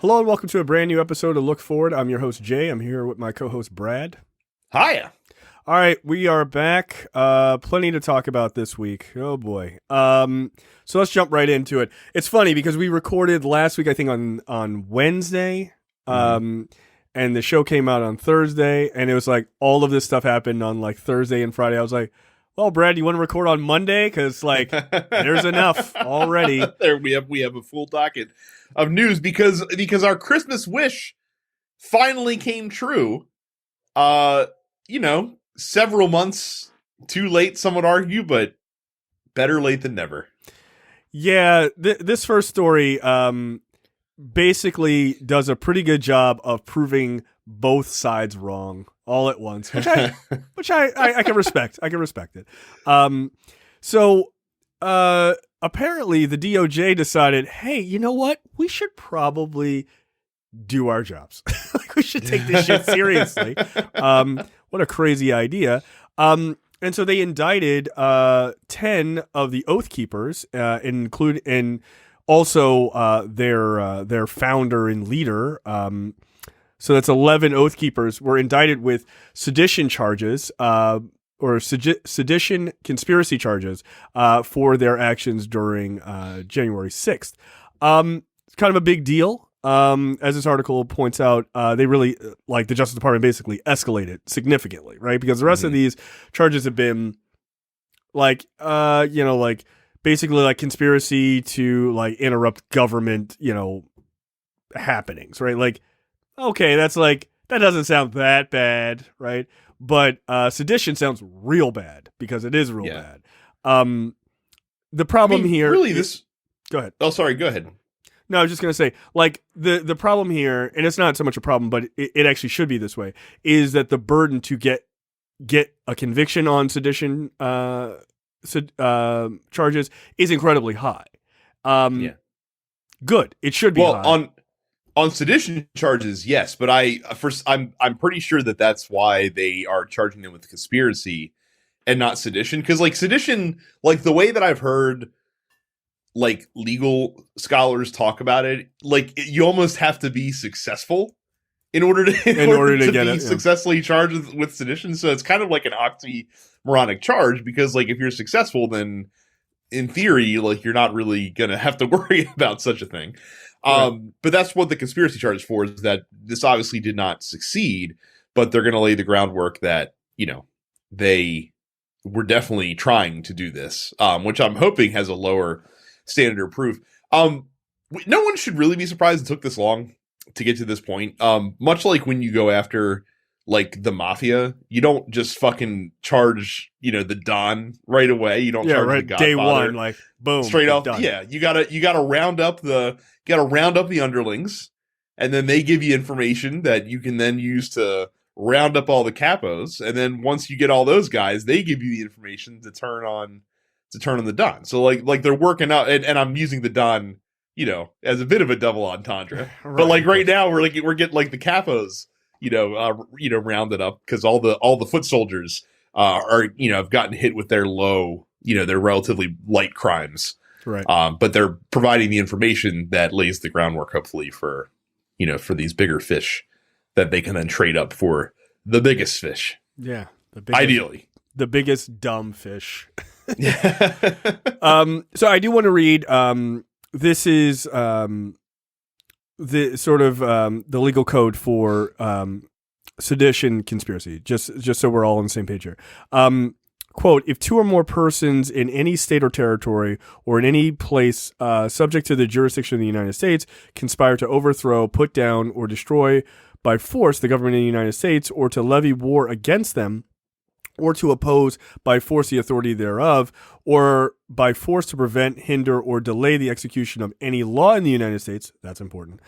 Hello and welcome to a brand new episode of Look Forward. I'm your host, Jay. I'm here with my co-host, Brad. Hiya. All right, we are back. Plenty to talk about this week. Oh, boy. So let's jump right into it. It's funny because we recorded last week, I think, on Wednesday, and the show came out on Thursday, and it was like all of this stuff happened on like Thursday and Friday. I was like, well, Brad, you want to record on Monday? Because like there's enough already. There we have a full docket of news because our Christmas wish finally came true. Several months too late, some would argue, but better late than never. Yeah, this first story basically does a pretty good job of proving both sides wrong all at once, which I can respect. I can respect it. So apparently the DOJ decided, hey, you know what? We should probably do our jobs. Like we should take this shit seriously. What a crazy idea. And so they indicted 10 of the Oath Keepers, and also their founder and leader. So that's 11 Oath Keepers were indicted with sedition charges, or sedition conspiracy charges, for their actions during January 6th. It's kind of a big deal. As this article points out, they really, like the Justice Department basically escalated significantly, right? Because the rest of these charges have been like, basically like conspiracy to like interrupt government, happenings, right? Like, okay, that doesn't sound that bad, right? But sedition sounds real bad because it is real bad. The problem here, really, go ahead. Oh, sorry, go ahead. No, I was just going to say, like, the problem here, and it's not so much a problem, but it actually should be this way, is that the burden to get a conviction on sedition charges is incredibly high. Good. It should be high. On sedition charges, yes, but I'm pretty sure that's why they are charging them with conspiracy and not sedition, because like sedition, like the way that I've heard like legal scholars talk about it, like you almost have to be successful in order to get be successfully charged with sedition. So it's kind of like an oxymoronic charge, because like if you're successful, then in theory, like you're not really gonna have to worry about such a thing. Right. But that's what the conspiracy charge is for, is that this obviously did not succeed, but they're gonna lay the groundwork that, they were definitely trying to do this, which I'm hoping has a lower standard of proof. No one should really be surprised it took this long to get to this point. Much like when you go after like the mafia, you don't just fucking charge, the Don right away. You don't charge the Godfather day one, like boom, straight off. done. Yeah, you gotta round up the underlings, and then they give you information that you can then use to round up all the capos. And then once you get all those guys, they give you the information to turn on the Don. So like they're working out, and I'm using the Don, as a bit of a double entendre. Right. But like right now we're getting like the capos, rounded up, because all the foot soldiers are have gotten hit with their their relatively light crimes. Right. But they're providing the information that lays the groundwork, hopefully, for for these bigger fish that they can then trade up for the biggest fish. Yeah. Ideally. The biggest dumb fish. So I do want to read, this is the sort of the legal code for sedition conspiracy, just so we're all on the same page here. Quote, if two or more persons in any state or territory or in any place subject to the jurisdiction of the United States conspire to overthrow, put down, or destroy by force the government of the United States, or to levy war against them, or to oppose by force the authority thereof, or by force to prevent, hinder, or delay the execution of any law in the United States, that's important,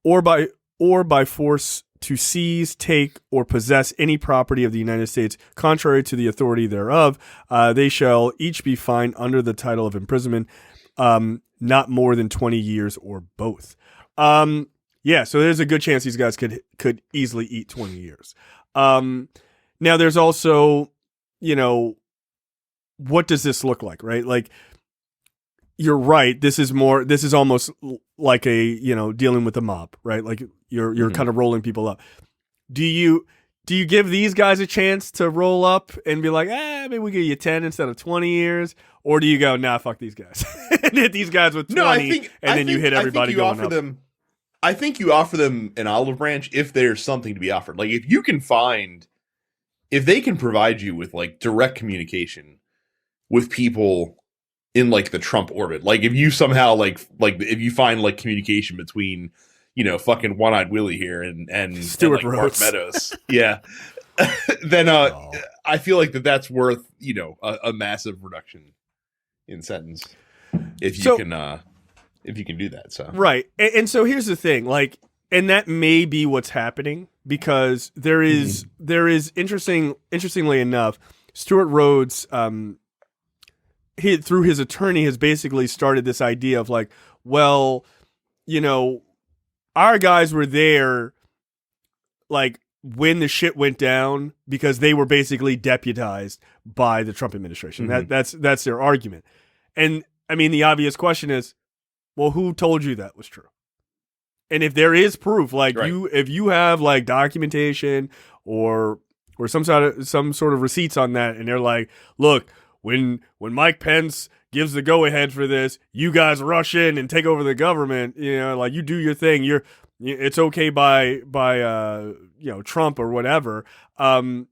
or by force to seize, take, or possess any property of the United States contrary to the authority thereof, they shall each be fined under the title of imprisonment, not more than 20 years or both. Yeah, so there's a good chance these guys could easily eat 20 years. Now, there's also, what does this look like, right? Like, you're right. This is almost like a, dealing with the mob, right? Like you're kind of rolling people up. Do you give these guys a chance to roll up and be like, maybe we give you 10 instead of 20 years? Or do you go, nah, fuck these guys and hit these guys with 20 then you hit everybody going up? I think you offer them an olive branch if there's something to be offered. Like if they can provide you with like direct communication with people in like the Trump orbit, like if you somehow like if you find like communication between, fucking One-Eyed Willie here and Stuart like Rhodes. Mark Meadows, yeah, then I feel like that's worth a massive reduction in sentence if you can do that. So right, and so here's the thing, like, and that may be what's happening because there is interestingly enough, Stuart Rhodes, through his attorney, has basically started this idea of like, well, our guys were there, like, when the shit went down because they were basically deputized by the Trump administration. Mm-hmm. That's their argument. And I mean, the obvious question is, well, who told you that was true? And if there is proof, like right. if you have like documentation or some sort of receipts on that, and they're like, look, when Mike Pence gives the go ahead for this, you guys rush in and take over the government, like you do your thing. It's okay by Trump or whatever. Then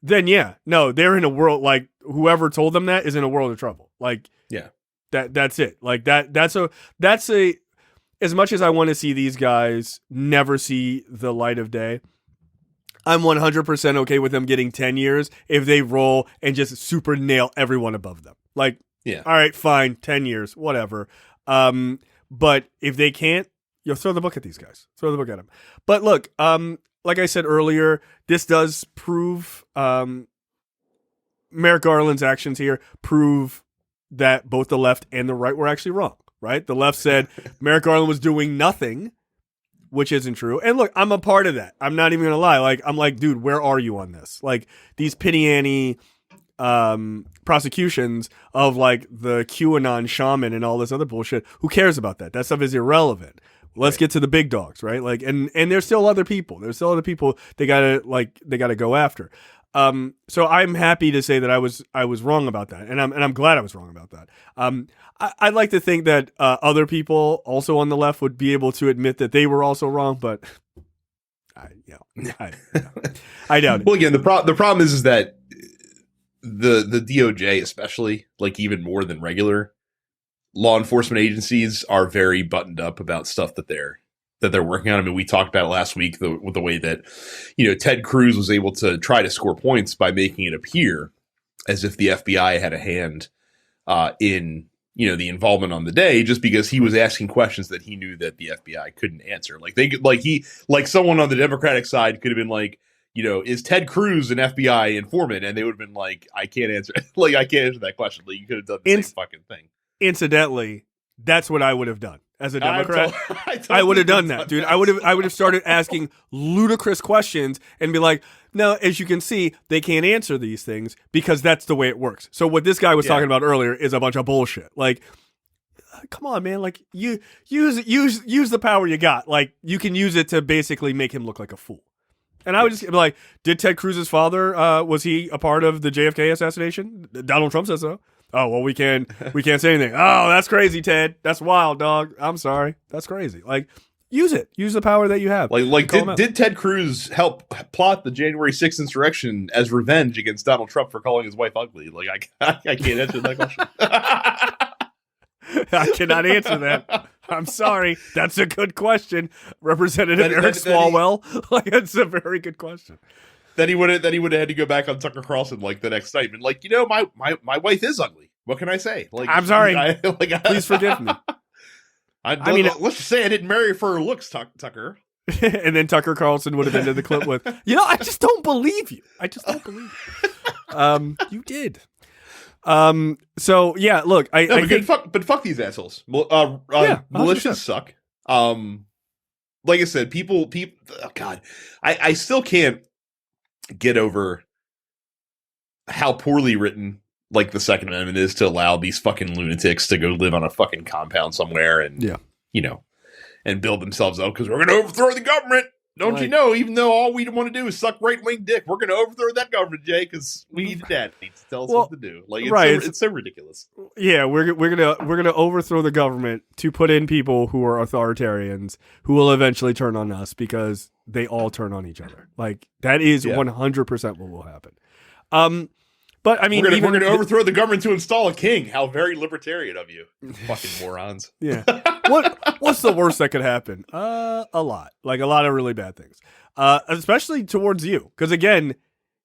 yeah, no, they're in a world, like whoever told them that is in a world of trouble. Like, yeah, that's it. Like that's a as much as I want to see these guys never see the light of day, I'm 100% okay with them getting 10 years if they roll and just super nail everyone above them. Like, yeah, all right, fine, 10 years, whatever. But if they can't, throw the book at these guys. Throw the book at them. But look, like I said earlier, this does prove Merrick Garland's actions here prove that both the left and the right were actually wrong, right? The left said Merrick Garland was doing nothing, which isn't true. And look, I'm a part of that. I'm not even going to lie. Like, I'm like, dude, where are you on this? Like, these Pitty prosecutions of like the QAnon shaman and all this other bullshit. Who cares about that? That stuff is irrelevant. Let's get to the big dogs, right? Like, and there's still other people. There's still other people they gotta go after. So I'm happy to say that I was wrong about that, and I'm glad I was wrong about that. I'd like to think that other people also on the left would be able to admit that they were also wrong, but I doubt it. Well, again, the problem is that the DOJ, especially, like even more than regular law enforcement agencies, are very buttoned up about stuff that they're working on. I mean, we talked about it last week, with the way that, Ted Cruz was able to try to score points by making it appear as if the FBI had a hand in, the involvement on the day, just because he was asking questions that he knew that the FBI couldn't answer. Like someone on the Democratic side could have been like, is Ted Cruz an FBI informant? And they would have been like, I can't answer. Like, I can't answer that question. Like, you could have done the same fucking thing. Incidentally, that's what I would have done as a Democrat. I would have done that, dude. I would have started asking ludicrous questions and be like, no, as you can see, they can't answer these things because that's the way it works. So what this guy was talking about earlier is a bunch of bullshit. Like, come on, man. Like, you use the power you got. Like, you can use it to basically make him look like a fool. And I would just be like, did Ted Cruz's father, was he a part of the JFK assassination? Donald Trump says so. Oh, well, we can't say anything. Oh, that's crazy, Ted. That's wild, dog. I'm sorry. That's crazy. Like, use it. Use the power that you have. Did Ted Cruz help plot the January 6th insurrection as revenge against Donald Trump for calling his wife ugly? Like, I can't answer that question. I cannot answer that. I'm sorry. That's a good question, Representative Eric Swalwell. Like, that's a very good question. Then he would have had to go back on Tucker Carlson like the next night and like, my wife is ugly. What can I say? Like, I'm sorry. Please forgive me. I mean, let's just say I didn't marry her for her looks, Tucker. And then Tucker Carlson would have ended the clip with, I just don't believe you. I just don't believe you. You did. So yeah, look, I think, fuck these assholes. Militias suck. Like I said, people. Oh God, I still can't get over how poorly written like the Second Amendment is to allow these fucking lunatics to go live on a fucking compound somewhere and, you know, and build themselves up because we're going to overthrow the government. Don't you know, even though all we want to do is suck right-wing dick, we're going to overthrow that government, Jay, because we need a dad to tell us what to do. Like, it's so ridiculous. Yeah, we're gonna overthrow the government to put in people who are authoritarians who will eventually turn on us because they all turn on each other. Like, that is 100% what will happen. But I mean, we're going to overthrow the government to install a king. How very libertarian of you, fucking morons. Yeah. What's the worst that could happen? A lot. Like, a lot of really bad things. Especially towards you. Because again,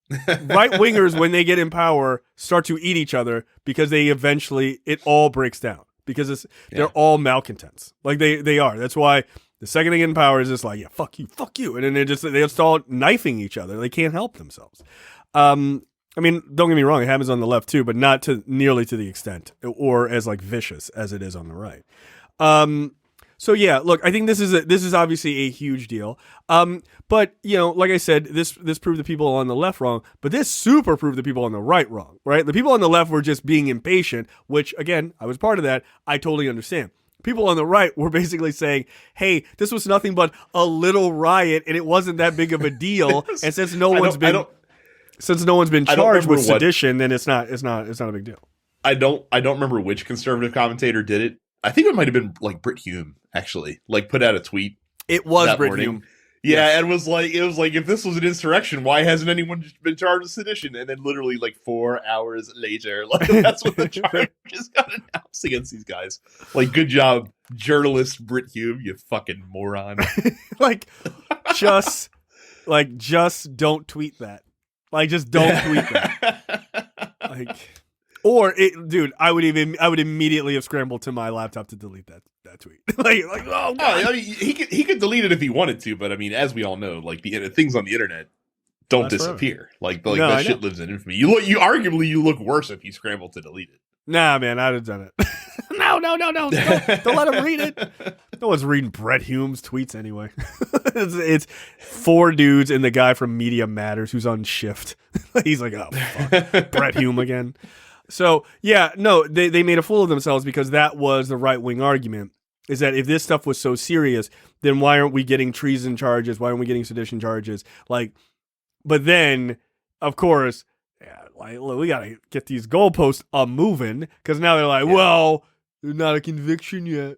right wingers, when they get in power, start to eat each other because it all breaks down. Because they're all malcontents. Like, they are. That's why the second they get in power is just like, yeah, fuck you. And then they start knifing each other. They can't help themselves. I mean, don't get me wrong, it happens on the left too, but not to nearly to the extent or as like vicious as it is on the right. So yeah, look, I think this is obviously a huge deal. But you know, like I said, this proved the people on the left wrong, but this super proved the people on the right wrong, right? The people on the left were just being impatient, which again, I was part of that. I totally understand. People on the right were basically saying, hey, this was nothing but a little riot and it wasn't that big of a deal. And since no one's been charged with sedition, then it's not a big deal. I don't remember which conservative commentator did it. I think it might have been like Britt Hume, actually, like put out a tweet. It was Britt Hume. Yeah, and it was like, if this was an insurrection, why hasn't anyone been charged with sedition? And then literally like 4 hours later, like that's what the charges got announced against these guys. Like, good job, journalist Britt Hume, you fucking moron. just don't tweet that. Like, just don't tweet that. Like, dude, I would immediately have scrambled to my laptop to delete that tweet. like, oh god. I mean, he could delete it if he wanted to, but I mean, as we all know, like the things on the internet don't disappear. Forever. Like that shit lives in infamy. You arguably look worse if you scramble to delete it. Nah, man, I'd have done it. No. Don't let him read it. No one's reading Brett Hume's tweets anyway. It's 4 dudes and the guy from Media Matters who's on shift. He's like, oh, fuck. Brett Hume again. So, yeah, no, they made a fool of themselves because that was the right-wing argument, is that if this stuff was so serious, then why aren't we getting treason charges? Why aren't we getting sedition charges? Like, but then, of course, like, look, we got to get these goalposts moving because now they're like, well, there's not a conviction yet.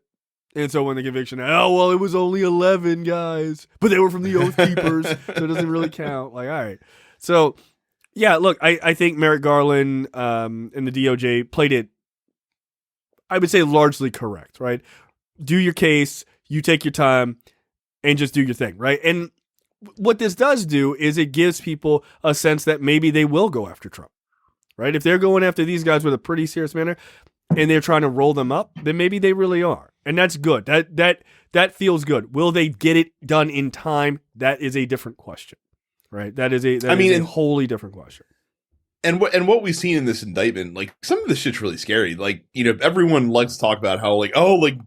And so when the conviction, it was only 11 guys, but they were from the Oath Keepers, so it doesn't really count. Like, all right. So, yeah, look, I think Merrick Garland and the DOJ played it, I would say, largely correct, right? Do your case, you take your time, and just do your thing, right? And what this does do is it gives people a sense that maybe they will go after Trump, right? If they're going after these guys with a pretty serious manner and they're trying to roll them up, then maybe they really are. And that's good. That feels good. Will they get it done in time? That is a different question, right? That is a wholly different question. And what we've seen in this indictment, like, some of this shit's really scary. Like, you know, everyone likes to talk about how, like,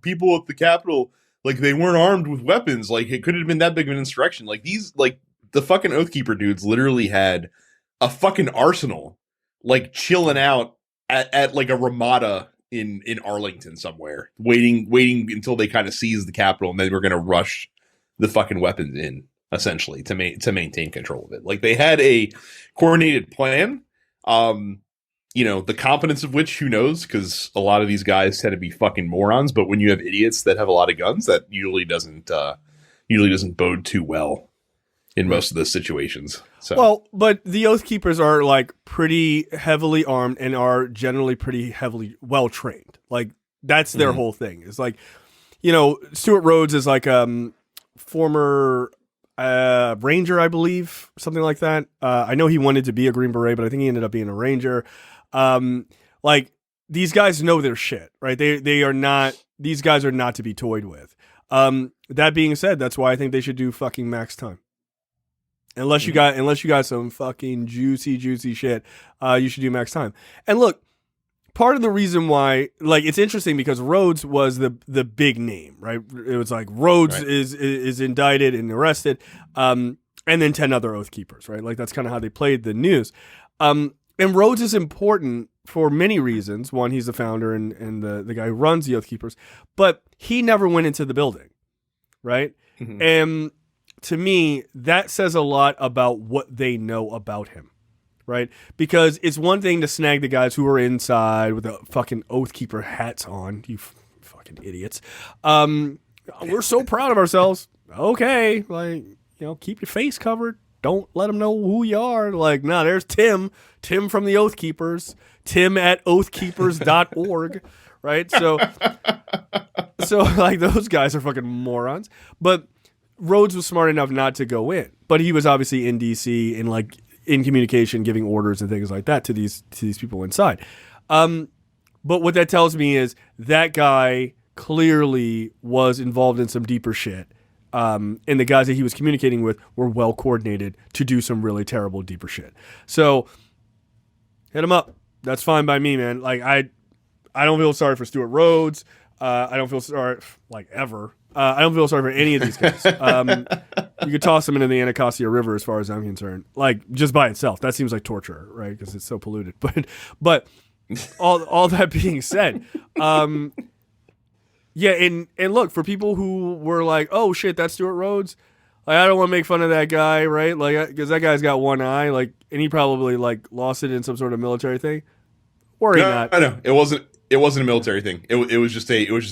people at the Capitol, like, they weren't armed with weapons. Like, it could have been that big of an insurrection. Like, the fucking Oath Keeper dudes literally had a fucking arsenal, like, chilling out at like a Ramada in Arlington somewhere, waiting until they kind of seize the Capitol, and then we're gonna rush the fucking weapons in, essentially, to maintain control of it. Like, they had a coordinated plan. You know, the competence of which, who knows, because a lot of these guys tend to be fucking morons, but when you have idiots that have a lot of guns, that usually doesn't bode too well in most of those situations. So. Well, but the Oath Keepers are like pretty heavily armed and are generally pretty heavily well trained. Like, that's their whole thing. It's like, you know, Stuart Rhodes is like former Ranger, I believe, something like that. I know he wanted to be a Green Beret, but I think he ended up being a Ranger. Like, these guys know their shit, right? These guys are not to be toyed with. That being said, that's why I think they should do fucking max time. Unless you got some fucking juicy shit, you should do max time. And look, part of the reason why, like, it's interesting because Rhodes was the big name, right? It was like Rhodes is indicted and arrested, and then 10 other Oath Keepers, right? Like, that's kind of how they played the news. And Rhodes is important for many reasons. One, he's the founder and the guy who runs the Oath Keepers, but he never went into the building, right? Mhm. And to me, that says a lot about what they know about him, right? Because it's one thing to snag the guys who are inside with the fucking Oath Keeper hats on, you fucking idiots. We're so proud of ourselves. Okay, like, keep your face covered. Don't let them know who you are. Like, nah, there's Tim from the Oath Keepers, Tim at oathkeepers.org, right? So like, those guys are fucking morons. But Rhodes was smart enough not to go in, but he was obviously in DC and like in communication, giving orders and things like that to these people inside. But what that tells me is that guy clearly was involved in some deeper shit. And the guys that he was communicating with were well coordinated to do some really terrible, deeper shit. So hit him up. That's fine by me, man. Like, I don't feel sorry for Stuart Rhodes. I don't feel sorry, like, ever. I don't feel sorry for any of these guys. You could toss them into the Anacostia River, as far as I'm concerned. Like, just by itself, that seems like torture, right? Because it's so polluted. But all that being said, yeah, and look, for people who were like, "Oh shit, that's Stuart Rhodes," like, I don't want to make fun of that guy, right? Like, because that guy's got one eye, like, and he probably like lost it in some sort of military thing. Worry not. I know it wasn't a military thing. It was just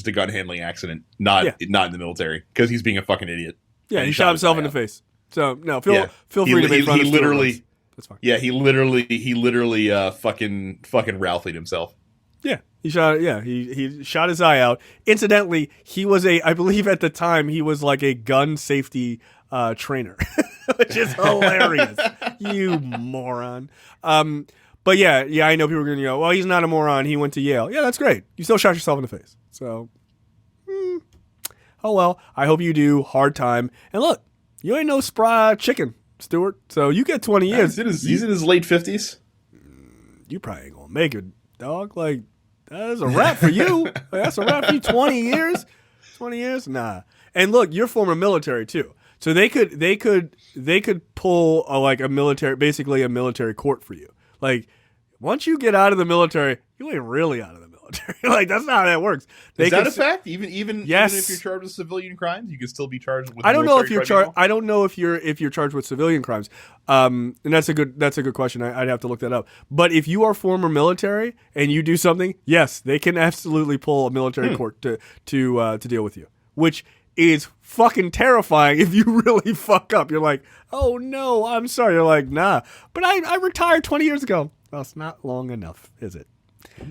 a gun handling accident, not in the military, because he's being a fucking idiot. Yeah, he shot himself in the face. So no, feel free to make fun of Stuart Rhodes. That's fine. Yeah, he literally fucking Ralphied himself. Yeah, he shot. Yeah, he shot his eye out. Incidentally, he was I believe at the time he was like a gun safety trainer, which is hilarious. You moron. But yeah, I know people are gonna go, well, he's not a moron. He went to Yale. Yeah, that's great. You still shot yourself in the face. So, oh well. I hope you do. Hard time. And look, you ain't no spry chicken, Stuart. So you get 20 years. He's in his late 50s. You probably ain't gonna make it, dog. Like, that's a wrap for you. Like, that's a wrap for you. 20 years? 20 years? Nah. And look, you're former military too. So they could pull basically a military court for you. Like, once you get out of the military, you ain't really out of the military. Like, that's not how that works. Is that a fact? Even if you're charged with civilian crimes, you can still be charged with. I don't know if you're charged. I don't know if you're charged with civilian crimes. And that's a good question. I'd have to look that up. But if you are former military and you do something, yes, they can absolutely pull a military court to deal with you, which is fucking terrifying. If you really fuck up, you're like, oh no, I'm sorry. You're like, nah, but I retired 20 years ago. Well, it's not long enough, is it?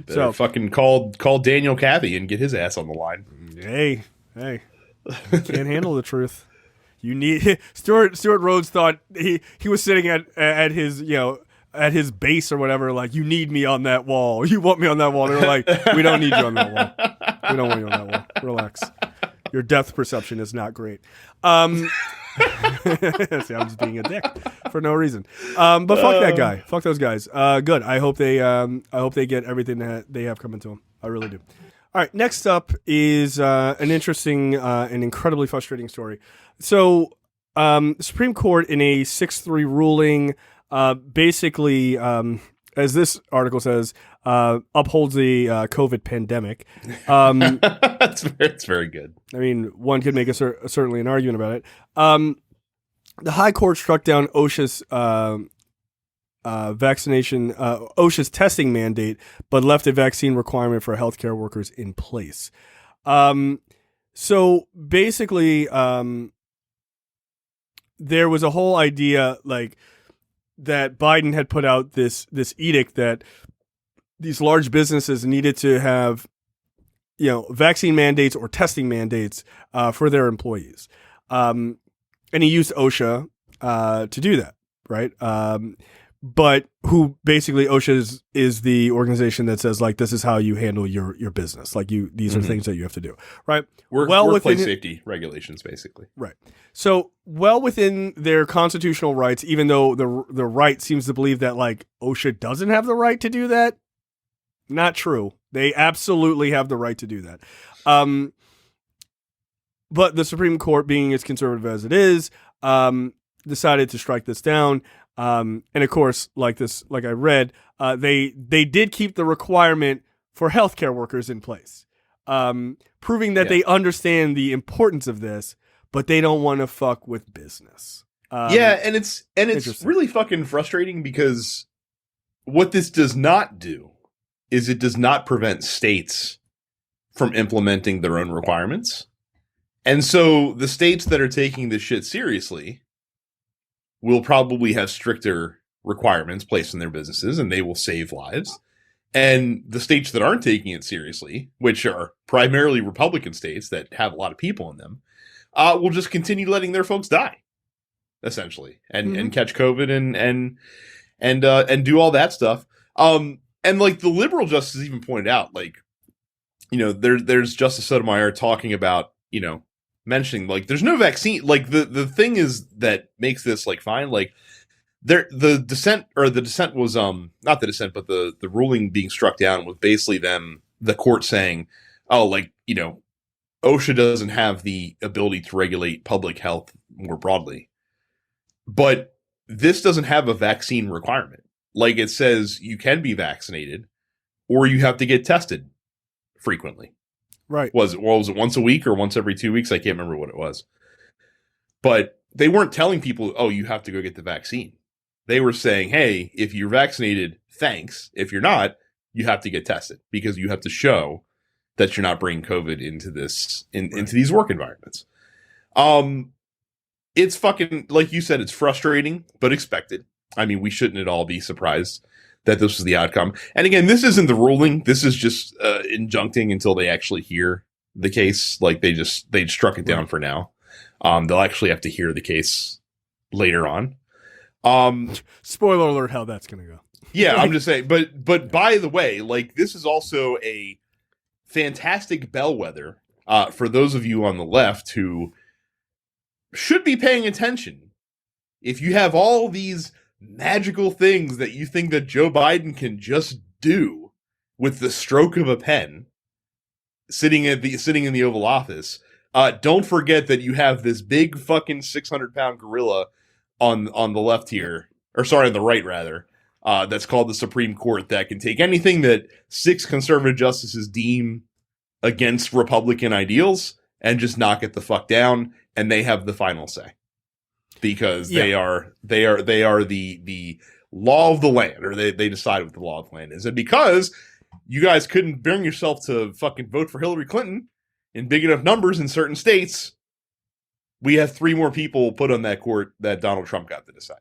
So fucking call Daniel Cathy and get his ass on the line. Hey, can't handle the truth. You need Stuart Rhodes thought he was sitting at his at his base or whatever. Like, you need me on that wall. You want me on that wall? They were like, we don't need you on that wall. We don't want you on that wall. Relax. Your depth perception is not great. See, I'm just being a dick for no reason. But fuck that guy. Fuck those guys. Good. I hope they get everything that they have coming to them. I really do. All right. Next up is an interesting and incredibly frustrating story. So, Supreme Court in a 6-3 ruling, basically, as this article says, upholds the COVID pandemic. It's very good. I mean, one could make certainly an argument about it. The High Court struck down OSHA's OSHA's testing mandate, but left a vaccine requirement for healthcare workers in place. So basically, there was a whole idea like that Biden had put out this edict that these large businesses needed to have, vaccine mandates or testing mandates for their employees. And he used OSHA to do that, right? But who basically OSHA is the organization that says, like, this is how you handle your business. Like, these are things that you have to do, right? Workplace safety regulations, basically. Right. So well within their constitutional rights, even though the right seems to believe that, like, OSHA doesn't have the right to do that. Not true. They absolutely have the right to do that. But the Supreme Court, being as conservative as it is, decided to strike this down. And of course, like I read, they did keep the requirement for healthcare workers in place, proving that they understand the importance of this, but they don't want to fuck with business. And it's really fucking frustrating because what this does not do is it does not prevent states from implementing their own requirements. And so the states that are taking this shit seriously will probably have stricter requirements placed in their businesses, and they will save lives. And the states that aren't taking it seriously, which are primarily Republican states that have a lot of people in them, will just continue letting their folks die, essentially, and catch COVID and do all that stuff. And like the liberal justices even pointed out, like, you know, there's Justice Sotomayor talking about, you know, mentioning like there's no vaccine. Like the thing is that makes this like fine. Like the dissent was not the dissent, but the ruling being struck down was basically the court saying, oh, like, you know, OSHA doesn't have the ability to regulate public health more broadly, but this doesn't have a vaccine requirement. Like it says you can be vaccinated or you have to get tested frequently. Right. Was it once a week or once every 2 weeks? I can't remember what it was. But they weren't telling people, oh, you have to go get the vaccine. They were saying, hey, if you're vaccinated, thanks. If you're not, you have to get tested because you have to show that you're not bringing COVID into this, into these work environments. It's fucking, like you said, it's frustrating, but expected. I mean, we shouldn't at all be surprised that this was the outcome. And again, this isn't the ruling. This is just injuncting until they actually hear the case. Like they struck it down for now. They'll actually have to hear the case later on. Spoiler alert, how that's going to go. Yeah, I'm just saying. But by the way, like this is also a fantastic bellwether for those of you on the left who should be paying attention. If you have all these magical things that you think that Joe Biden can just do with the stroke of a pen, sitting in the Oval Office, don't forget that you have this big fucking 600-pound gorilla on the left here, or sorry, on the right rather, that's called the Supreme Court that can take anything that 6 conservative justices deem against Republican ideals and just knock it the fuck down, and they have the final say. Because they are the law of the land, or they decide what the law of the land is. And because you guys couldn't bring yourself to fucking vote for Hillary Clinton in big enough numbers in certain states, we have 3 more people put on that court that Donald Trump got to decide.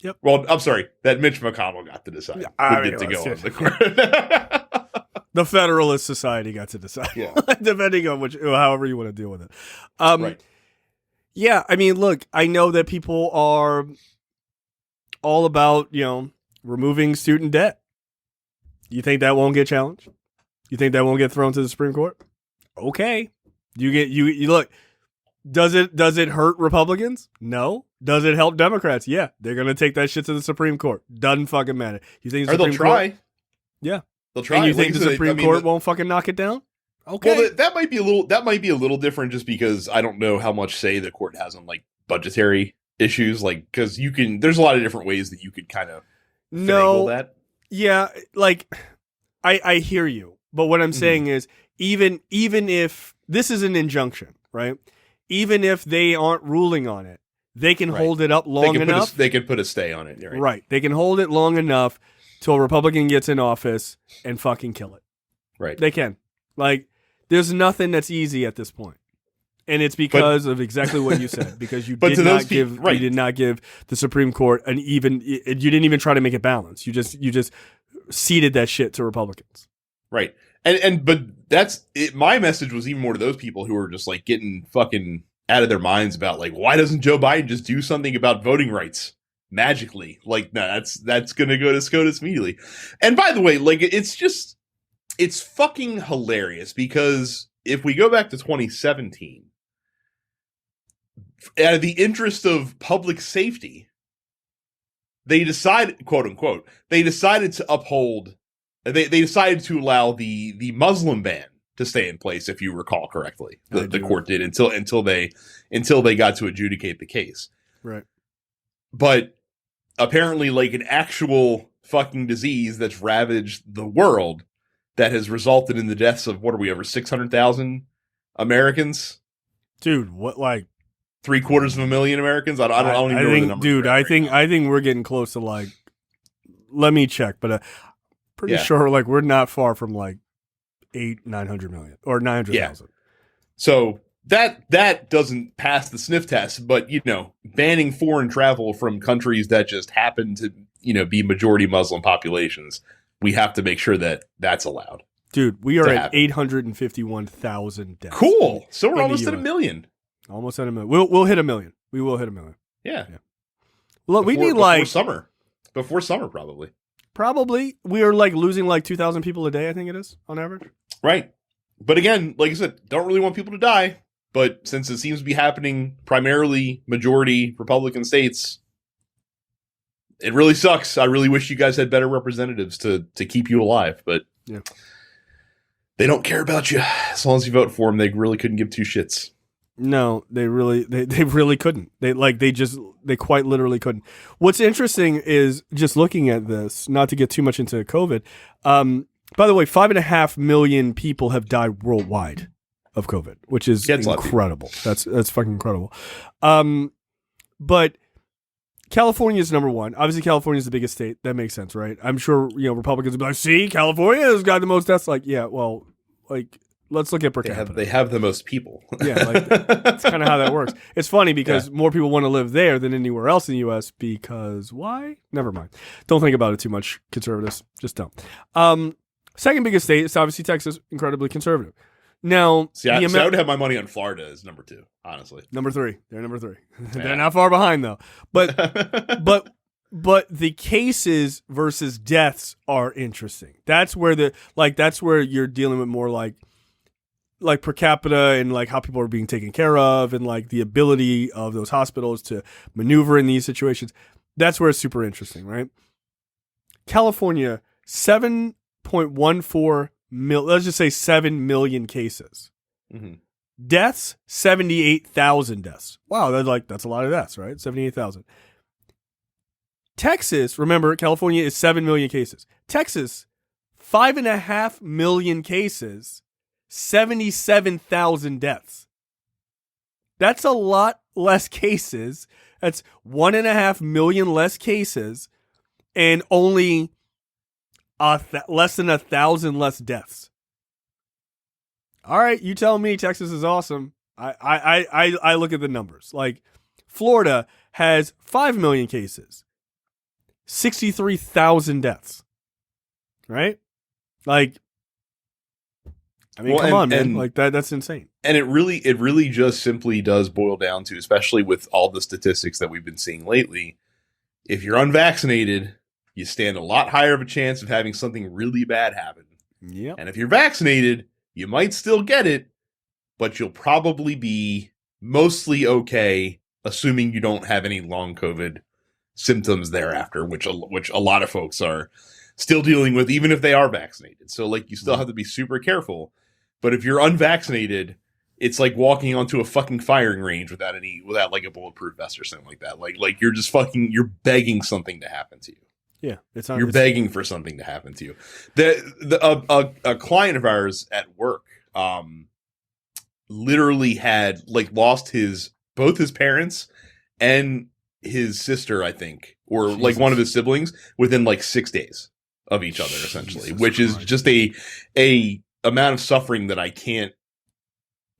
Yep. Well, I'm sorry, that Mitch McConnell got to decide. Yeah, Who get to go on the court. The Federalist Society got to decide. Yeah. Depending on however you want to deal with it. Right. Yeah, I mean, look, I know that people are all about, you know, removing student debt. You think that won't get challenged? You think that won't get thrown to the Supreme Court? Okay. You look, does it hurt Republicans? No. Does it help Democrats? Yeah. They're going to take that shit to the Supreme Court. Doesn't fucking matter. You think the or Supreme they'll try. Court, yeah. They'll try. And you think the Supreme Court won't fucking knock it down? Okay. Well, that might be a little different just because I don't know how much say the court has on like budgetary issues, like because there's a lot of different ways that you could kind of finagle that. Yeah, like I hear you, but what I'm saying is even if this is an injunction, right? Even if they aren't ruling on it, they can hold it up long enough. They can put a stay on it, right? Right. They can hold it long enough till a Republican gets in office and fucking kill it. Right. They can. Like, there's nothing that's easy at this point. And it's because of exactly what you said. Because you did not give the Supreme Court you didn't even try to make it balanced. You just ceded that shit to Republicans. Right. But that's it. My message was even more to those people who are just like getting fucking out of their minds about like, why doesn't Joe Biden just do something about voting rights magically? Like, no, that's going to go to SCOTUS immediately. And by the way, like, it's fucking hilarious because if we go back to 2017, out of the interest of public safety, they decided, quote unquote, they decided to allow the Muslim ban to stay in place, if you recall correctly. The court did until they got to adjudicate the case. Right. But apparently, like an actual fucking disease that's ravaged the world that has resulted in the deaths of, what are we, over 600,000 Americans? Dude, what, like 750,000 Americans? I don't even know think, the numbers. dude, I think we're getting close to like. Let me check, but pretty sure like we're not far from like 900 million or 900,000. So that doesn't pass the sniff test, but banning foreign travel from countries that just happen to be majority Muslim populations, we have to make sure that that's allowed. Dude, we are at 851,000 deaths. Cool. So we're almost at 1 million. Almost at 1 million. We'll hit 1 million. We will hit 1 million. Yeah. Look, we need like before summer, probably. Probably. We are like losing like 2,000 people a day, I think it is, on average. Right. But again, like I said, don't really want people to die. But since it seems to be happening primarily majority Republican states, it really sucks. I really wish you guys had better representatives to keep you alive. But they don't care about you. As long as you vote for them, they really couldn't give two shits. No, they really couldn't. They quite literally couldn't. What's interesting is just looking at this, not to get too much into COVID. By the way, 5.5 million people have died worldwide of COVID, which is incredible. That's fucking incredible. But California is number one. Obviously, California is the biggest state. That makes sense, right? I'm sure Republicans will be like, "See, California has got the most deaths." Like, yeah, well, like. Let's look at per capita. They have the most people. Yeah, like that's kind of how that works. It's funny because more people want to live there than anywhere else in the U.S. because why? Never mind. Don't think about it too much, conservatives. Just don't. Second biggest state is obviously Texas, incredibly conservative. Now, I would have my money on Florida as number 2, honestly. Number 3. They're number 3. They're not far behind though. But the cases versus deaths are interesting. That's where that's where you're dealing with more like per capita and like how people are being taken care of and like the ability of those hospitals to maneuver in these situations. That's where it's super interesting, right? California, 7.14 million, let's just say 7 million cases. Mm-hmm. Deaths, 78,000 deaths. Wow, that's a lot of deaths, right? 78,000. Texas, remember, California is 7 million cases. Texas, 5.5 million cases, 77,000 deaths. That's a lot less cases. That's 1.5 million less cases and only less than 1,000 less deaths. All right, you tell me Texas is awesome. I look at the numbers. Like Florida has 5 million cases, 63,000 deaths. Right? Like, I mean, come on, man. Like that's insane. And it really just simply does boil down to, especially with all the statistics that we've been seeing lately, if you're unvaccinated, you stand a lot higher of a chance of having something really bad happen. Yeah. And if you're vaccinated, you might still get it, but you'll probably be mostly okay, assuming you don't have any long COVID symptoms thereafter, which a lot of folks are still dealing with, even if they are vaccinated. So like, you still have to be super careful. But if you're unvaccinated, it's like walking onto a fucking firing range without like a bulletproof vest or something like that. Like you're just you're begging something to happen to you. Yeah, you're begging for something to happen to you. A client of ours at work, literally had lost both his parents and his sister, I think, or Jesus. Like one of his siblings within 6 days of each other, essentially, Jesus which Christ. Is just a amount of suffering that I can't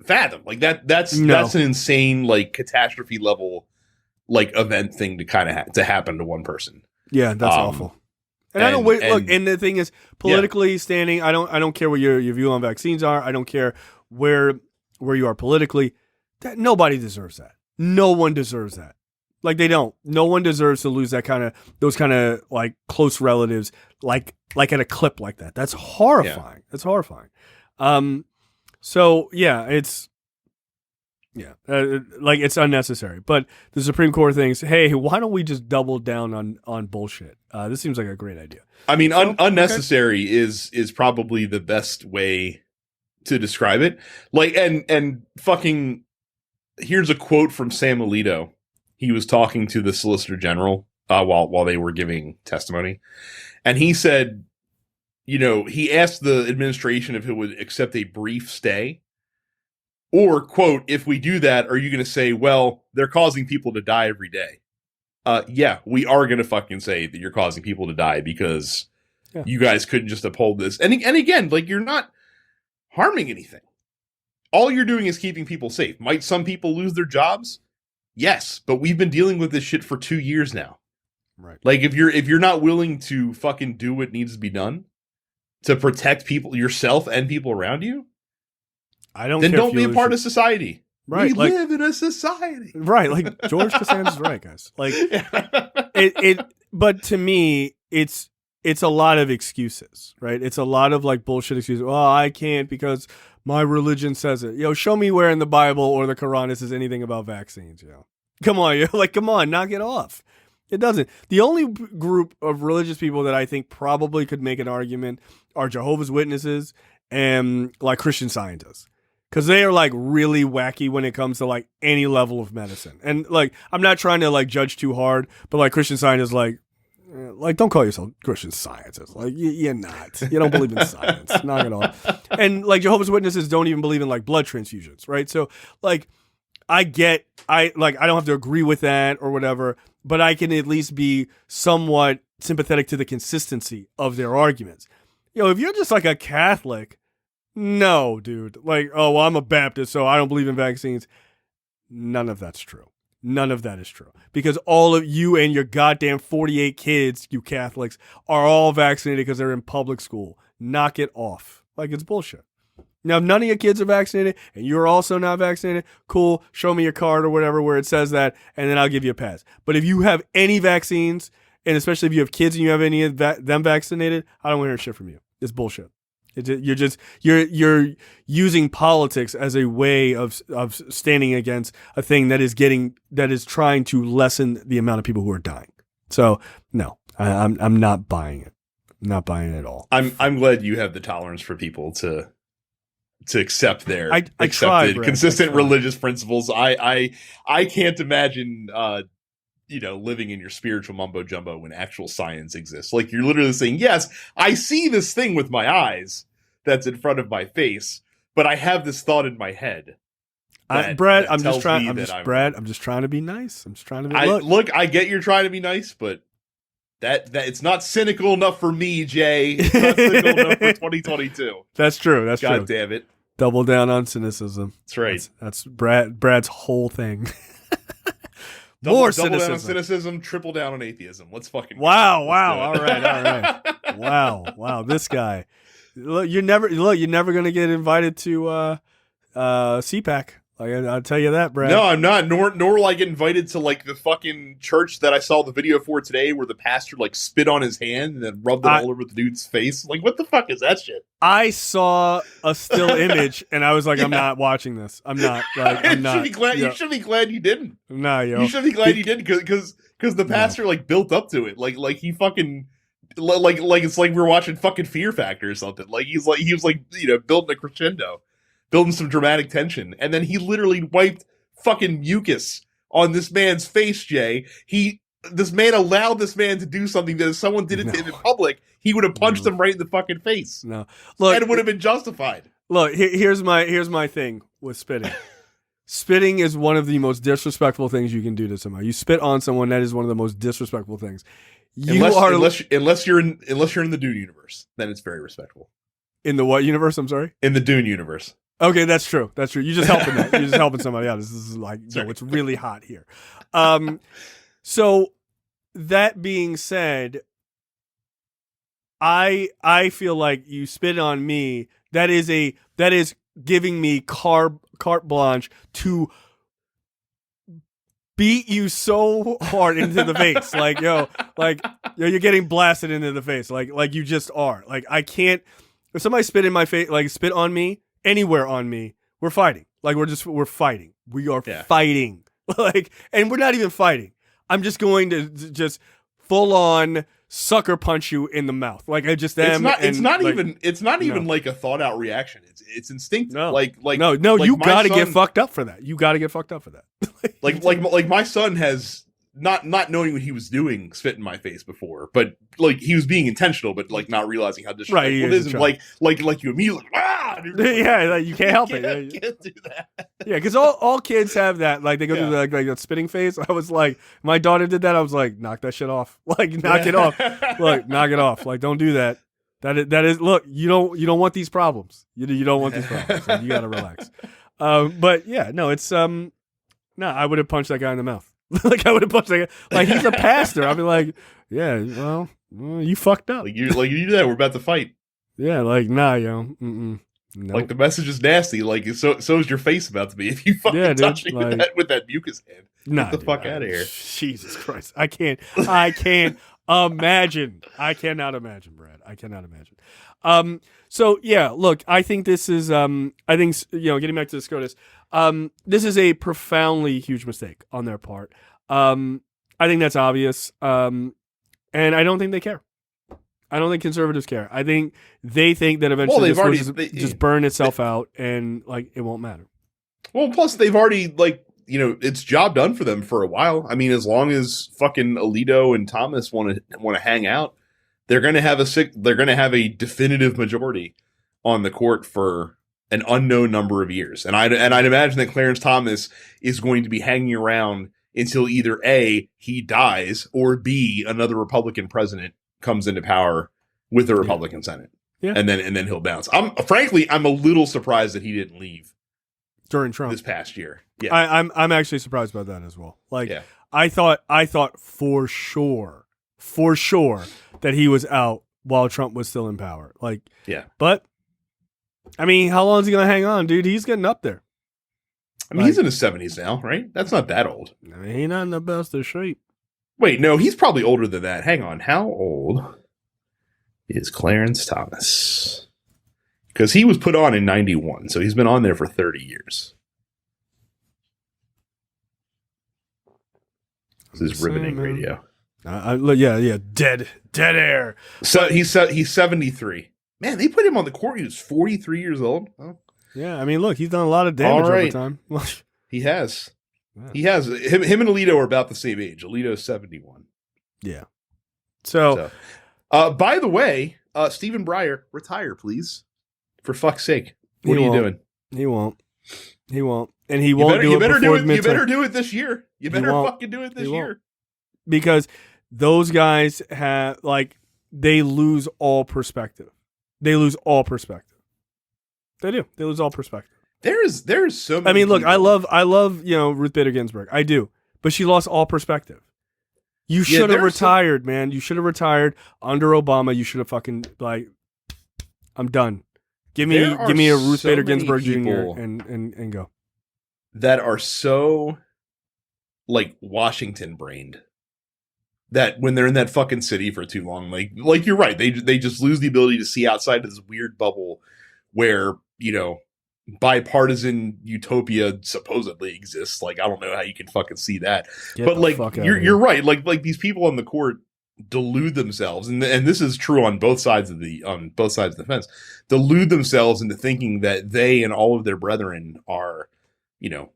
fathom. Like that's an insane catastrophe level event thing to kind of to happen to one person. Yeah, that's awful. And I don't look. And the thing is, politically standing, I don't care what your view on vaccines are. I don't care where you are politically. That nobody deserves that. No one deserves that. Like they don't. No one deserves to lose those kind of close relatives like at a clip like that. That's horrifying. Yeah. That's horrifying. So yeah, it's it's unnecessary. But the Supreme Court thinks, hey, why don't we just double down on bullshit? This seems like a great idea. I mean, unnecessary is probably the best way to describe it. And fucking, here's a quote from Sam Alito. He was talking to the Solicitor General while they were giving testimony, and he said, he asked the administration if it would accept a brief stay, or quote, if we do that, are you going to say, well, they're causing people to die every day? Yeah, we are going to fucking say that you're causing people to die because you guys couldn't just uphold this. And again, like, you're not harming anything. All you're doing is keeping people safe. Might some people lose their jobs? Yes, but we've been dealing with this shit for 2 years now. Right. Like, if you're not willing to fucking do what needs to be done to protect people, yourself and people around you, then don't be a part of society. Right, we live in a society. Right, like George Costanza's right, guys. Like but to me, it's a lot of excuses, right? It's a lot of like bullshit excuses. Oh, I can't because my religion says it. Show me where in the Bible or the Quran it says anything about vaccines. Come on, knock it off. It doesn't. The only group of religious people that I think probably could make an argument are Jehovah's Witnesses and like Christian Scientists. Because they are like really wacky when it comes to like any level of medicine. And like, I'm not trying to like judge too hard, but like Christian Scientists, like don't call yourself Christian Scientists. Like you're not. You don't believe in science. Knock it off. And like Jehovah's Witnesses don't even believe in like blood transfusions, right? So like, I don't have to agree with that or whatever, but I can at least be somewhat sympathetic to the consistency of their arguments. If you're just like a Catholic, no, dude. Like, oh, well, I'm a Baptist, so I don't believe in vaccines. None of that's true. None of that is true. Because all of you and your goddamn 48 kids, you Catholics, are all vaccinated because they're in public school. Knock it off. Like, it's bullshit. Now, if none of your kids are vaccinated and you're also not vaccinated, cool, show me your card or whatever where it says that, and then I'll give you a pass. But if you have any vaccines, and especially if you have kids and you have any of them vaccinated, I don't want to hear shit from you. It's bullshit. You're using politics as a way of standing against a thing that is trying to lessen the amount of people who are dying. So no, I'm not buying it. I'm not buying it at all. I'm glad you have the tolerance for people to accept their consistent religious principles. I can't imagine living in your spiritual mumbo jumbo when actual science exists. Like, you're literally saying, yes, I see this thing with my eyes that's in front of my face, but I have this thought in my head. Brad, I'm just trying to be nice. I'm just trying to be look, I get you're trying to be nice, but that it's not cynical enough for me, Jay. It's not cynical enough for 2022. That's true. That's true. God damn it. Double down on cynicism. That's right. That's Brad's whole thing. Double down on cynicism, triple down on atheism. Let's fucking Wow. All right. Wow. This guy. Look, you're never gonna get invited to CPAC. Like, I'll tell you that, Brad. No, I'm not. Nor will I get invited to like the fucking church that I saw the video for today, where the pastor like spit on his hand and then rubbed it all over the dude's face. Like, what the fuck is that shit? I saw a still image and I was like, I'm not watching this. I'm not. Like, I'm not. You should be glad you didn't. No, yo. You should be glad you didn't because the pastor like built up to it. Like he fucking. Like it's like we're watching fucking Fear Factor or something. Like he was building a crescendo, building some dramatic tension, and then he literally wiped fucking mucus on this man's face. Jay, this man allowed this man to do something that if someone did it to him in public, he would have punched him right in the fucking face. No, look, and it would have been justified. Look, here's my thing with spitting. Spitting is one of the most disrespectful things you can do to someone. You spit on someone, that is one of the most disrespectful things. Unless you're in the Dune universe, then it's very respectful. In the what universe? I'm sorry? In the Dune universe. Okay, that's true. That's true. You're just helping that. You're just helping somebody out. This is like, it's really hot here. So that being said, I feel like you spit on me. That is giving me carte blanche to beat you so hard into the face. Like, you're getting blasted into the face. Like you just are. Like, I can't, if somebody spit in my face, like spit on me, anywhere on me, we're fighting. Like, we're fighting. We are fighting. Like, and we're not even fighting. I'm just going to just full on sucker punch you in the mouth. Like, I just am. It's not even like a thought out reaction. It's instinctive. No. Like you got to get fucked up for that. You got to get fucked up for that. like my son has not knowing what he was doing spit in my face before, but like he was being intentional, but like not realizing how disrespectful it is, and like you immediately yeah, like, you can't help it. You can't do that. Yeah, because all kids have that. Like they go through like that spitting phase. I was like, my daughter did that. I was like, knock that shit off. Like knock it off. Look, knock it off. Like don't do that. That is look. You don't want these problems. You don't want these problems. Like, you gotta relax. But yeah, no, it's no. I would have punched that guy in the mouth. Like I would have punched that guy. Like he's a pastor. I'd be like, yeah, well, you fucked up. Like you do that. We're about to fight. Yeah, like nah, yo. No. Like the message is nasty. Like so is your face about to be if you fucking touch me with that mucus hand. Get the fuck out of here. Jesus Christ. I can't imagine. I cannot imagine, Brad. I cannot imagine. So yeah, look, I think this is I think getting back to the SCOTUS, this is a profoundly huge mistake on their part. I think that's obvious. And I don't think they care. I don't think conservatives care. I think they think that eventually this will just burn itself out and like it won't matter. Well, plus they've already it's job done for them for a while. I mean, as long as fucking Alito and Thomas want to hang out, they're going to have a definitive majority on the court for an unknown number of years. And I'd imagine that Clarence Thomas is going to be hanging around until either A, he dies, or B, another Republican president comes into power with the Republican Senate. Yeah. And then he'll bounce. I'm a little surprised that he didn't leave during Trump this past year. Yeah. I'm actually surprised by that as well. Like I thought for sure that he was out while Trump was still in power. Like, yeah. But I mean, how long is he going to hang on, dude? He's getting up there. I mean, he's in his 70s now, right? That's not that old. I mean, he's not in the best of shape. Wait, no, he's probably older than that. Hang on. How old is Clarence Thomas? Because he was put on in 91, so he's been on there for 30 years. This is riveting radio. Yeah, dead air. So he's 73. Man, they put him on the court. He was 43 years old. Oh. Yeah, I mean, look, he's done a lot of damage over time. He has. Yeah. He has. Him and Alito are about the same age. Alito's 71. Yeah. So by the way, Stephen Breyer, retire, please. For fuck's sake. What are you doing? He won't. And he won't do it before midterm. You better do it this year. You better fucking do it this year. Because those guys they lose all perspective. They do. They lose all perspective. There's so many. I mean, look, I love Ruth Bader Ginsburg. I do, but she lost all perspective. You should have retired, man. You should have retired under Obama. You should have fucking I'm done. Give me a Ruth Bader Ginsburg Jr. and go. That are so Washington brained that when they're in that fucking city for too long, like you're right, they just lose the ability to see outside of this weird bubble where bipartisan utopia supposedly exists. Like, I don't know how you can fucking see that. But you're right. Like these people on the court delude themselves, and this is true on both sides of the fence. Delude themselves into thinking that they and all of their brethren are,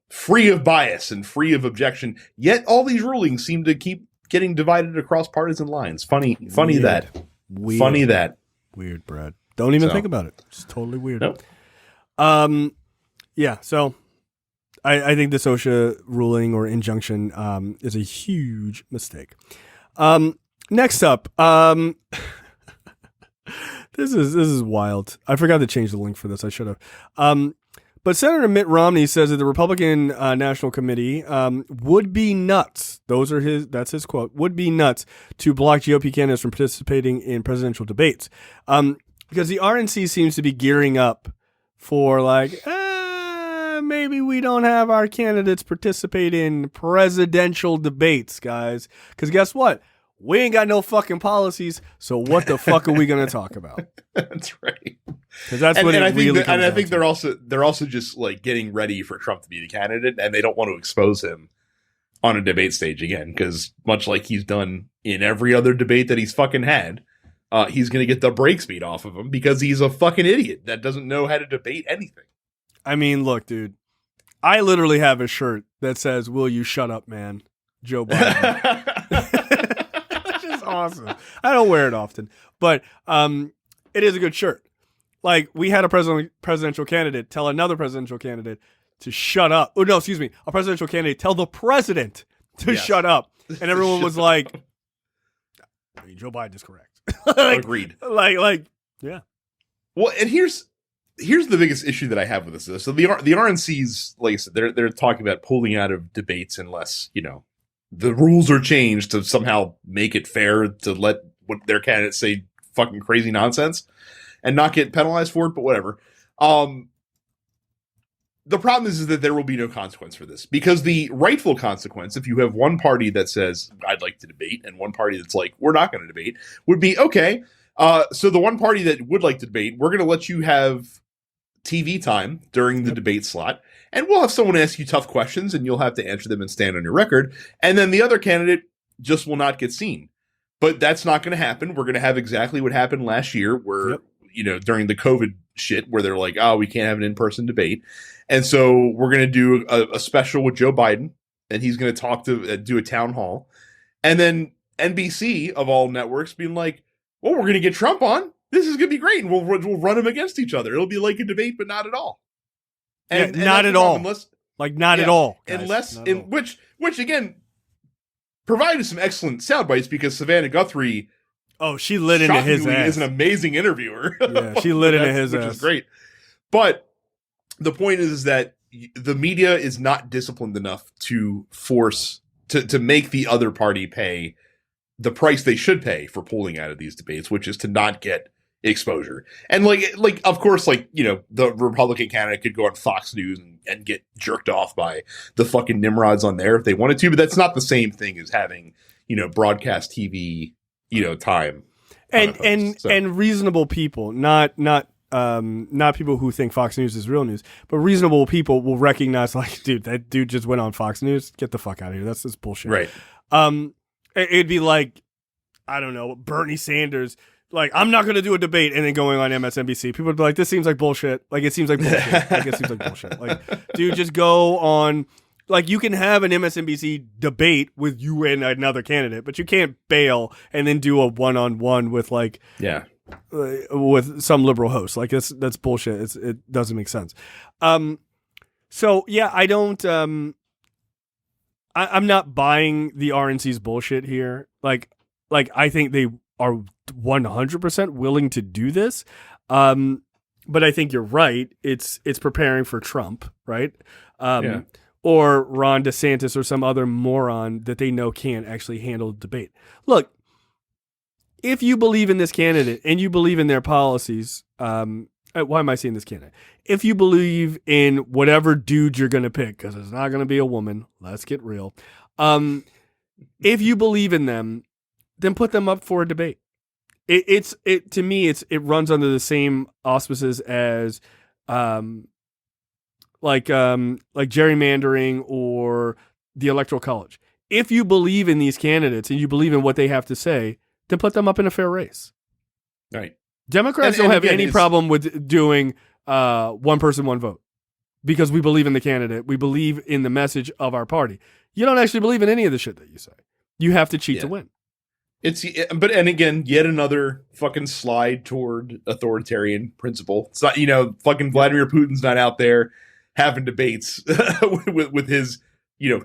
free of bias and free of objection. Yet all these rulings seem to keep getting divided across partisan lines. Funny that. Weird, Brad. Don't even think about it. It's totally weird. Nope. Yeah, so I think this OSHA ruling or injunction is a huge mistake. Next up, this is wild. I forgot to change the link for this. I should have. But Senator Mitt Romney says that the Republican National Committee would be nuts. That's his quote. Would be nuts to block GOP candidates from participating in presidential debates. Because the RNC seems to be gearing up for maybe we don't have our candidates participate in presidential debates, guys. Because guess what? We ain't got no fucking policies, so what the fuck are we going to talk about? That's right. Because that's what I think they're also just getting ready for Trump to be the candidate, and they don't want to expose him on a debate stage again. Because much like he's done in every other debate that he's fucking had, he's going to get the brakes beat off of him because he's a fucking idiot that doesn't know how to debate anything. I mean, look, dude, I literally have a shirt that says, "Will you shut up, man?" Joe Biden. Which is awesome. I don't wear it often, but it is a good shirt. Like, we had a presidential candidate tell another presidential candidate to shut up. Oh, no, excuse me. A presidential candidate tell the president to shut up. And everyone was like, I mean, Joe Biden is correct. Agreed. Yeah. Well, and here's the biggest issue that I have with this. So the RNC's, like I said, they're talking about pulling out of debates unless, the rules are changed to somehow make it fair to let what their candidates say fucking crazy nonsense and not get penalized for it, but whatever. The problem is that there will be no consequence for this, because the rightful consequence, if you have one party that says, I'd like to debate, and one party that's like, we're not going to debate, would be, okay, so the one party that would like to debate, we're going to let you have TV time during the debate slot, and we'll have someone ask you tough questions, and you'll have to answer them and stand on your record, and then the other candidate just will not get seen. But that's not going to happen. We're going to have exactly what happened last year, where, during the COVID shit, where they're like, oh, we can't have an in-person debate. And so we're going to do a special with Joe Biden, and he's going to do a town hall. And then NBC, of all networks, being like, well, we're going to get Trump on. This is going to be great. And we'll run them against each other. It'll be like a debate, but not at all. And not at all. Not at all. Unless, which again, provided some excellent sound bites, because Savannah Guthrie, she lit into his ass. Is an amazing interviewer. Yeah, she lit into his ass. Which is great. But the point is that the media is not disciplined enough to force to make the other party pay the price they should pay for pulling out of these debates, which is to not get exposure. And like of course, the Republican candidate could go on Fox News and get jerked off by the fucking Nimrods on there if they wanted to, but that's not the same thing as having, broadcast TV, time. And reasonable people, not people who think Fox News is real news, but reasonable people will recognize, like, dude, that dude just went on Fox News. Get the fuck out of here. That's just bullshit. Right. It'd be like, I don't know, Bernie Sanders, like, I'm not going to do a debate, and then going on MSNBC. People would be like, this seems like bullshit. Like, it seems like bullshit. Like, it seems like bullshit. Like, dude, just go on. Like, you can have an MSNBC debate with you and another candidate, but you can't bail and then do a one-on-one with, like, with some liberal host. Like, that's bullshit. It doesn't make sense. So yeah, I don't. I'm not buying the RNC's bullshit here. Like I think they are 100% willing to do this. But I think you're right. It's preparing for Trump, right? Or Ron DeSantis or some other moron that they know can't actually handle debate. Look, if you believe in this candidate and you believe in their policies, why am I saying this candidate? If you believe in whatever dude you're going to pick, because it's not going to be a woman, let's get real. If you believe in them, then put them up for a debate. To me, it runs under the same auspices as like gerrymandering or the Electoral College. If you believe in these candidates and you believe in what they have to say, then put them up in a fair race. Right. Democrats don't have any problem with doing one person, one vote, because we believe in the candidate. We believe in the message of our party. You don't actually believe in any of the shit that you say. You have to cheat to win. And again, yet another fucking slide toward authoritarian principle. It's not, fucking Vladimir Putin's not out there having debates with his,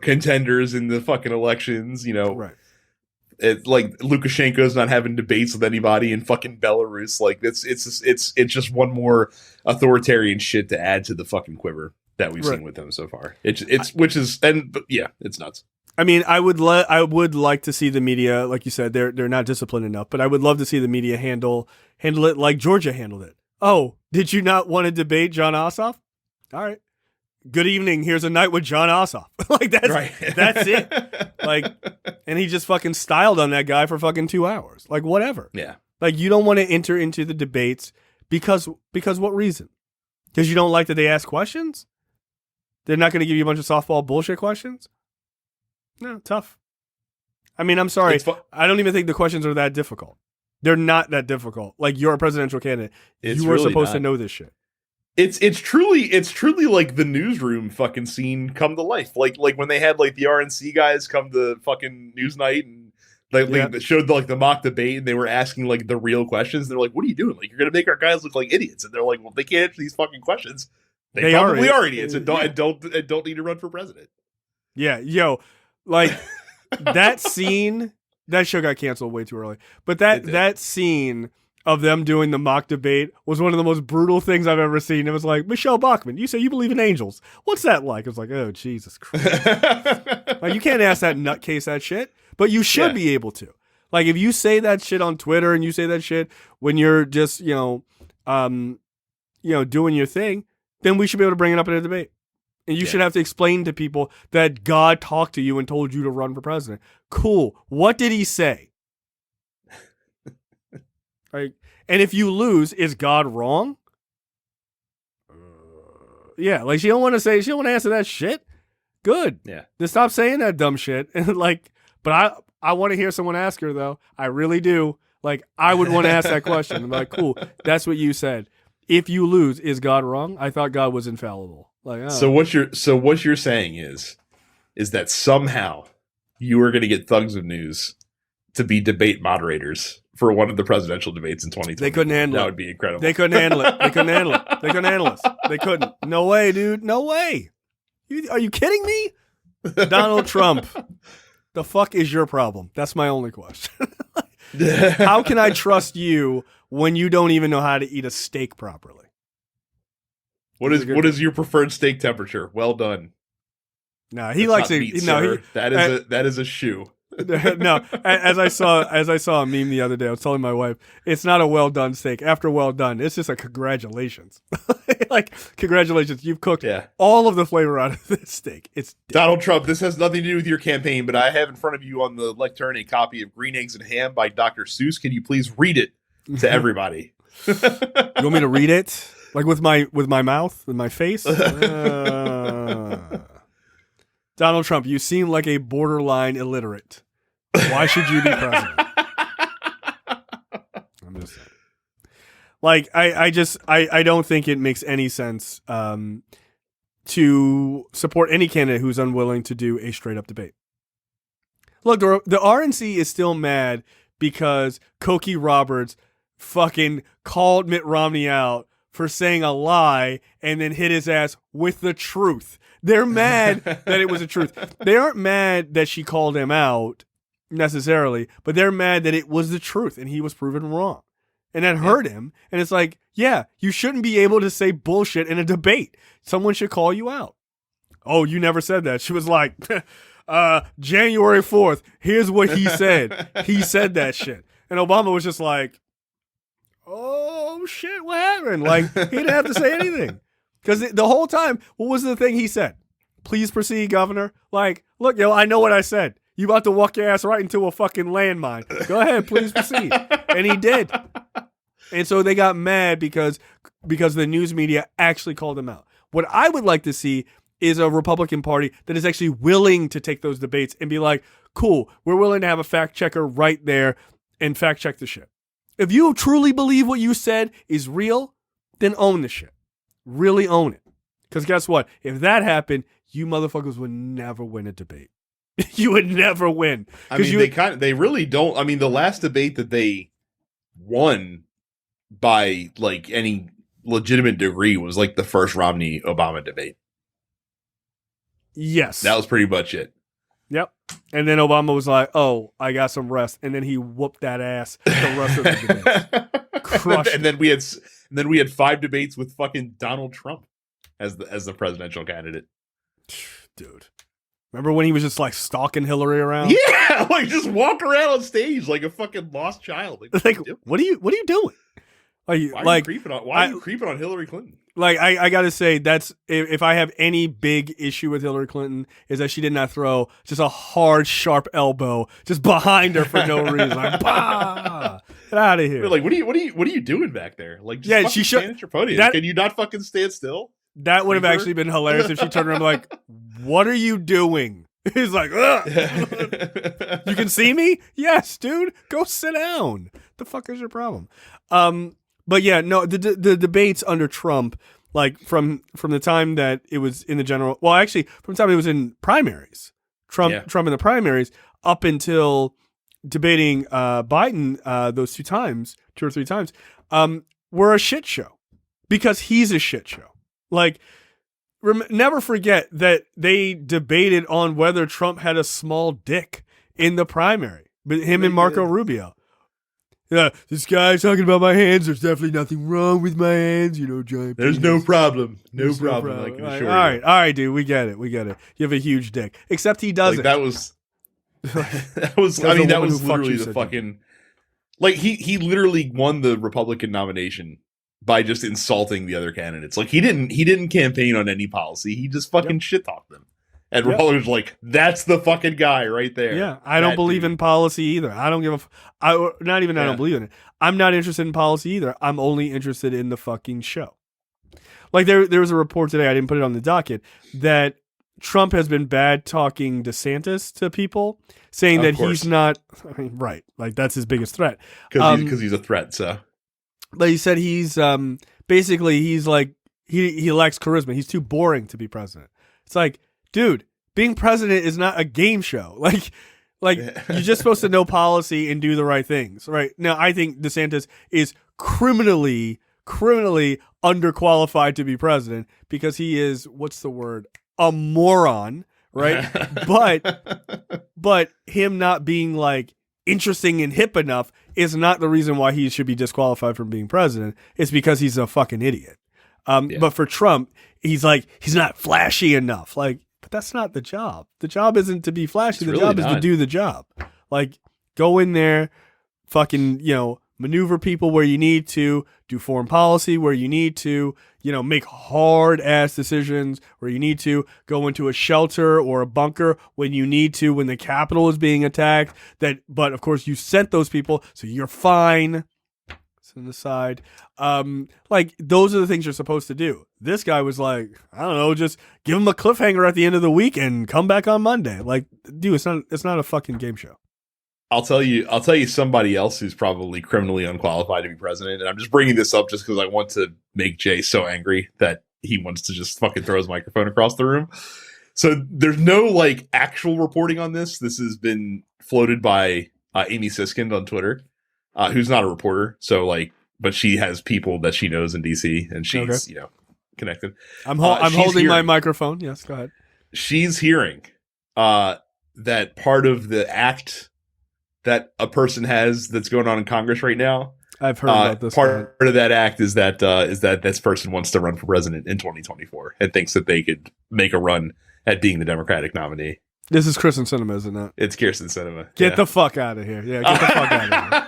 contenders in the fucking elections, Right. It's like Lukashenko's not having debates with anybody in fucking Belarus. Like it's just one more authoritarian shit to add to the fucking quiver that we've seen with him so far. It's nuts. I mean, I would like to see the media, like you said, they're not disciplined enough, but I would love to see the media handle it like Georgia handled it. Oh, did you not want to debate Jon Ossoff? All right. Good evening. Here's a night with Jon Osoff. Like that's it. Like, and he just fucking styled on that guy for fucking 2 hours. Like, whatever. Yeah. Like, you don't want to enter into the debates because what reason? Because you don't like that they ask questions? They're not going to give you a bunch of softball bullshit questions? No, tough. I mean, I'm sorry. I don't even think the questions are that difficult. They're not that difficult. Like, you're a presidential candidate. You are supposed to know this shit. It's truly like the newsroom fucking scene come to life. Like when they had like the RNC guys come to fucking Newsnight and they showed the mock debate and they were asking like the real questions. They're like, "What are you doing? Like you're gonna make our guys look like idiots." And they're like, "Well, they can't answer these fucking questions. They probably are idiots and don't need to run for president." Yeah, yo, like that scene. That show got canceled way too early. But that scene of them doing the mock debate was one of the most brutal things I've ever seen. It was like, Michelle Bachmann, you say you believe in angels. What's that like? It was like, oh, Jesus Christ. Like, you can't ask that nutcase that shit, but you should be able to. Like, if you say that shit on Twitter and you say that shit when you're just, doing your thing, then we should be able to bring it up in a debate. And you should have to explain to people that God talked to you and told you to run for president. Cool. What did he say? Like, and if you lose, is God wrong? Yeah, like she don't want to answer that shit. Good. Yeah. Then stop saying that dumb shit. And but I want to hear someone ask her though. I really do. Like, I would want to ask that question. I'm like, cool. That's what you said. If you lose, is God wrong? I thought God was infallible. Like, oh. So what you're saying is that somehow you are going to get Thugs of News to be debate moderators for one of the presidential debates in 2020. They couldn't handle it. That would be incredible. They couldn't handle it. They couldn't handle it. They couldn't handle us. They couldn't. No way, dude. No way. Are you kidding me? Donald Trump. The fuck is your problem? That's my only question. How can I trust you when you don't even know how to eat a steak properly? What is your preferred steak temperature? Well done. No, he likes it. Meat, no, that is a shoe. No, as I saw a meme the other day, I was telling my wife, it's not a well done steak. After well done, it's just a congratulations. Like, congratulations, you've cooked all of the flavor out of this steak. It's Donald Trump. This has nothing to do with your campaign, but I have in front of you on the lectern a copy of Green Eggs and Ham by Dr. Seuss. Can you please read it to everybody? You want me to read it? Like with my mouth, with my face? Donald Trump, you seem like a borderline illiterate. Why should you be president? I'm just saying. Like, I don't think it makes any sense to support any candidate who's unwilling to do a straight up debate. Look, the RNC is still mad because Cokie Roberts fucking called Mitt Romney out for saying a lie and then hit his ass with the truth. They're mad that it was the truth. They aren't mad that she called him out necessarily, but they're mad that it was the truth and he was proven wrong. And that hurt him. And it's like, yeah, you shouldn't be able to say bullshit in a debate. Someone should call you out. Oh, you never said that. She was like, January 4th, here's what he said. He said that shit. And Obama was just like, oh, shit, what happened? Like, he didn't have to say anything. Because the whole time, what was the thing he said? Please proceed, Governor. Like, look, yo, I know what I said. You about to walk your ass right into a fucking landmine. Go ahead, please proceed. And he did. And so they got mad because the news media actually called him out. What I would like to see is a Republican Party that is actually willing to take those debates and be like, cool, we're willing to have a fact checker right there and fact check the shit. If you truly believe what you said is real, then own the shit. Really own it. Because guess what? If that happened, you motherfuckers would never win a debate. You would never win. I mean, they really don't. I mean, the last debate that they won by like any legitimate degree was like the first Romney-Obama debate. Yes. That was pretty much it. Yep. And then Obama was like, oh, I got some rest. And then he whooped that ass the rest of the debate. Crushed. And then we had 5 debates with fucking Donald Trump as the presidential candidate. Dude. Remember when he was just like stalking Hillary around? Yeah, like just walk around on stage like a fucking lost child. Like what are you doing? Why are you creeping on Hillary Clinton? Like I gotta say, that's if I have any big issue with Hillary Clinton is that she did not throw just a hard, sharp elbow just behind her for no reason. Like, bah! Get out of here. We're like, what are you doing back there? Like, just she stand at your podium. Can you not fucking stand still? That would have actually been hilarious if she turned around like, what are you doing? He's like, ugh. You can see me? Yes, dude. Go sit down. The fuck is your problem? But yeah, no, the debates under Trump Like from the time that it was in the general, well, actually from the time it was in primaries, Trump in the primaries up until debating Biden those 2 or 3 times, were a shit show because he's a shit show. Like, never forget that they debated on whether Trump had a small dick in the primary, but him and Marco Rubio. Yeah, this guy's talking about my hands. There's definitely nothing wrong with my hands, giant. There's no problem. No problem. I can assure you. All right, dude. We get it. You have a huge dick. Except he doesn't. That was. That was literally the fucking. Like he literally won the Republican nomination by just insulting the other candidates. Like he didn't campaign on any policy. He just fucking shit talked them. And Republicans were like, that's the fucking guy right there. Yeah, I don't believe in policy either. I don't give I don't believe in it. I'm not interested in policy either. I'm only interested in the fucking show. Like there was a report today, I didn't put it on the docket, that Trump has been bad talking DeSantis to people, saying that he's not, right, like that's his biggest threat. Because he's a threat, so. But he said he's, basically he's like, he lacks charisma. He's too boring to be president. It's like, dude, being president is not a game show. Like you're just supposed to know policy and do the right things, right? Now, I think DeSantis is criminally underqualified to be president because he is, what's the word? A moron, right? but him not being like interesting and hip enough is not the reason why he should be disqualified from being president. It's because he's a fucking idiot. But for Trump, he's not flashy enough. Like, but that's not the job. The job isn't to be flashy. The job is to do the job. Like, go in there, fucking, maneuver people where you need to, do foreign policy where you need to, make hard ass decisions where you need to, go into a shelter or a bunker when you need to, when the Capitol is being attacked. But of course you sent those people, so you're fine. On the side, like those are the things you're supposed to do. This guy was like, I don't know, just give him a cliffhanger at the end of the week and come back on Monday. Like, dude, it's not a fucking game show. I'll tell you somebody else who's probably criminally unqualified to be president, and I'm just bringing this up just because I want to make Jay so angry that he wants to just fucking throw his microphone across the room. So there's no like actual reporting on this. This has been floated by Amy Siskind on Twitter. Who's not a reporter, so like, but she has people that she knows in DC, and she's connected. I'm holding my microphone. Yes, go ahead. She's hearing that part of the act that a person has that's going on in Congress right now. I've heard about this. Part of that act is that this person wants to run for president in 2024 and thinks that they could make a run at being the Democratic nominee. This is Kirsten Sinema, isn't it? It's Kirsten Sinema. Get the fuck out of here. Yeah, get the fuck out of here.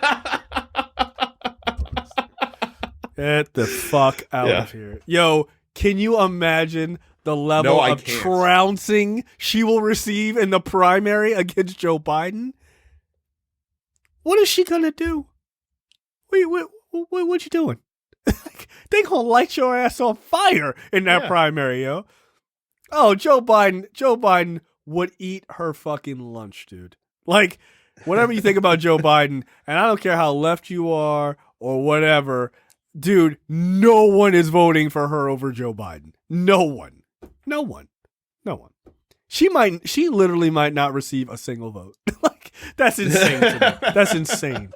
Get the fuck out of here. Yo, can you imagine the level of trouncing she will receive in the primary against Joe Biden? What is she going to do? What you doing? They going to light your ass on fire in that primary, yo. Oh, Joe Biden would eat her fucking lunch, dude. Like, whatever you think about Joe Biden, and I don't care how left you are or whatever, dude, no one is voting for her over Joe Biden. No one. She literally might not receive a single vote. Like, that's insane to me. That's insane.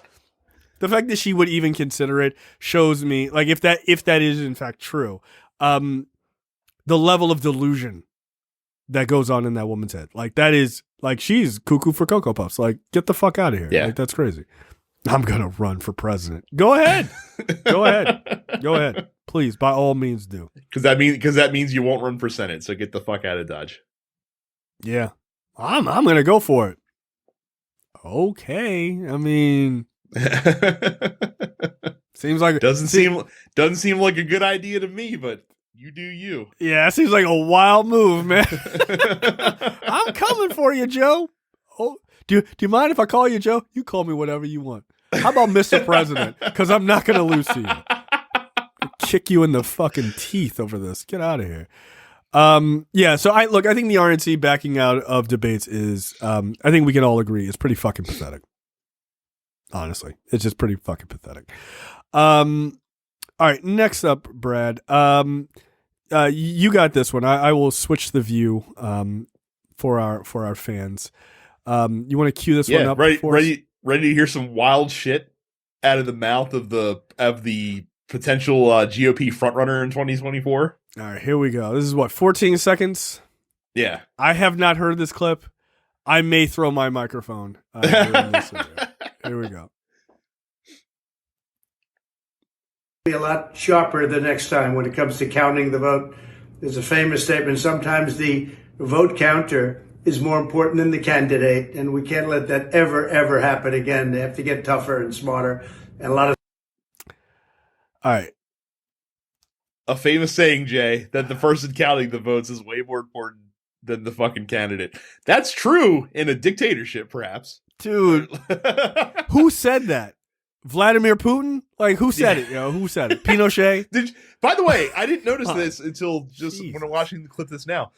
The fact that she would even consider it shows me, like, if that is in fact true, the level of delusion that goes on in that woman's head. Like, that is, like, she's cuckoo for Cocoa Puffs. Like, get the fuck out of here. Yeah. Like, that's crazy. I'm going to run for president. Go ahead. Go ahead. Please, by all means do. Because that means you won't run for Senate, so get the fuck out of Dodge. Yeah. I'm going to go for it. Okay. I mean, seems like doesn't seem like a good idea to me, but you do you. Yeah, it seems like a wild move, man. I'm coming for you, Joe. Oh, do you mind if I call you Joe? You call me whatever you want. How about Mr. President? Because I'm not going to lose to you. I'll kick you in the fucking teeth over this. Get out of here. Yeah, so I think the RNC backing out of debates is, I think we can all agree, is pretty fucking pathetic. Honestly, it's just pretty fucking pathetic. All right, next up, Brad. you got this one. I will switch the view for our fans. You want to cue this one up? Ready to hear some wild shit out of the mouth of the potential GOP frontrunner in 2024. All right, here we go. This is what, 14 seconds? Yeah. I have not heard this clip. I may throw my microphone. During this video. Here we go. Be a lot sharper the next time when it comes to counting the vote. There's a famous statement, sometimes the vote counter is more important than the candidate, and we can't let that ever happen again. They have to get tougher and smarter. And a lot of All right. A famous saying, Jay, that the person counting the votes is way more important than the fucking candidate. That's true in a dictatorship, perhaps. Dude, who said that? Vladimir Putin? Like, who said it? Who said it? Pinochet? By the way, I didn't notice this until just when I'm watching the clip this now.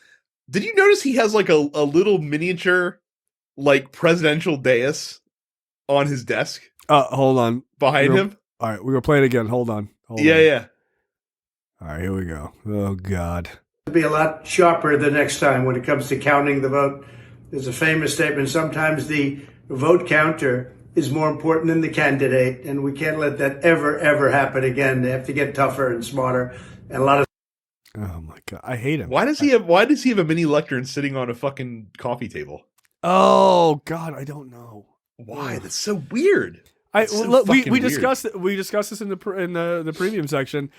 Did you notice he has like a little miniature, like, presidential dais on his desk? Hold on. Behind him? All right, we're going to play it again. Hold on. Yeah. All right, here we go. Oh, God. Be a lot sharper the next time when it comes to counting the vote. There's a famous statement, sometimes the vote counter is more important than the candidate, and we can't let that ever happen again. They have to get tougher and smarter. And a lot of Oh my God, I hate him. Why does he have a mini lectern sitting on a fucking coffee table? Oh God, I don't know. Why? That's so weird. We discussed this in the premium section.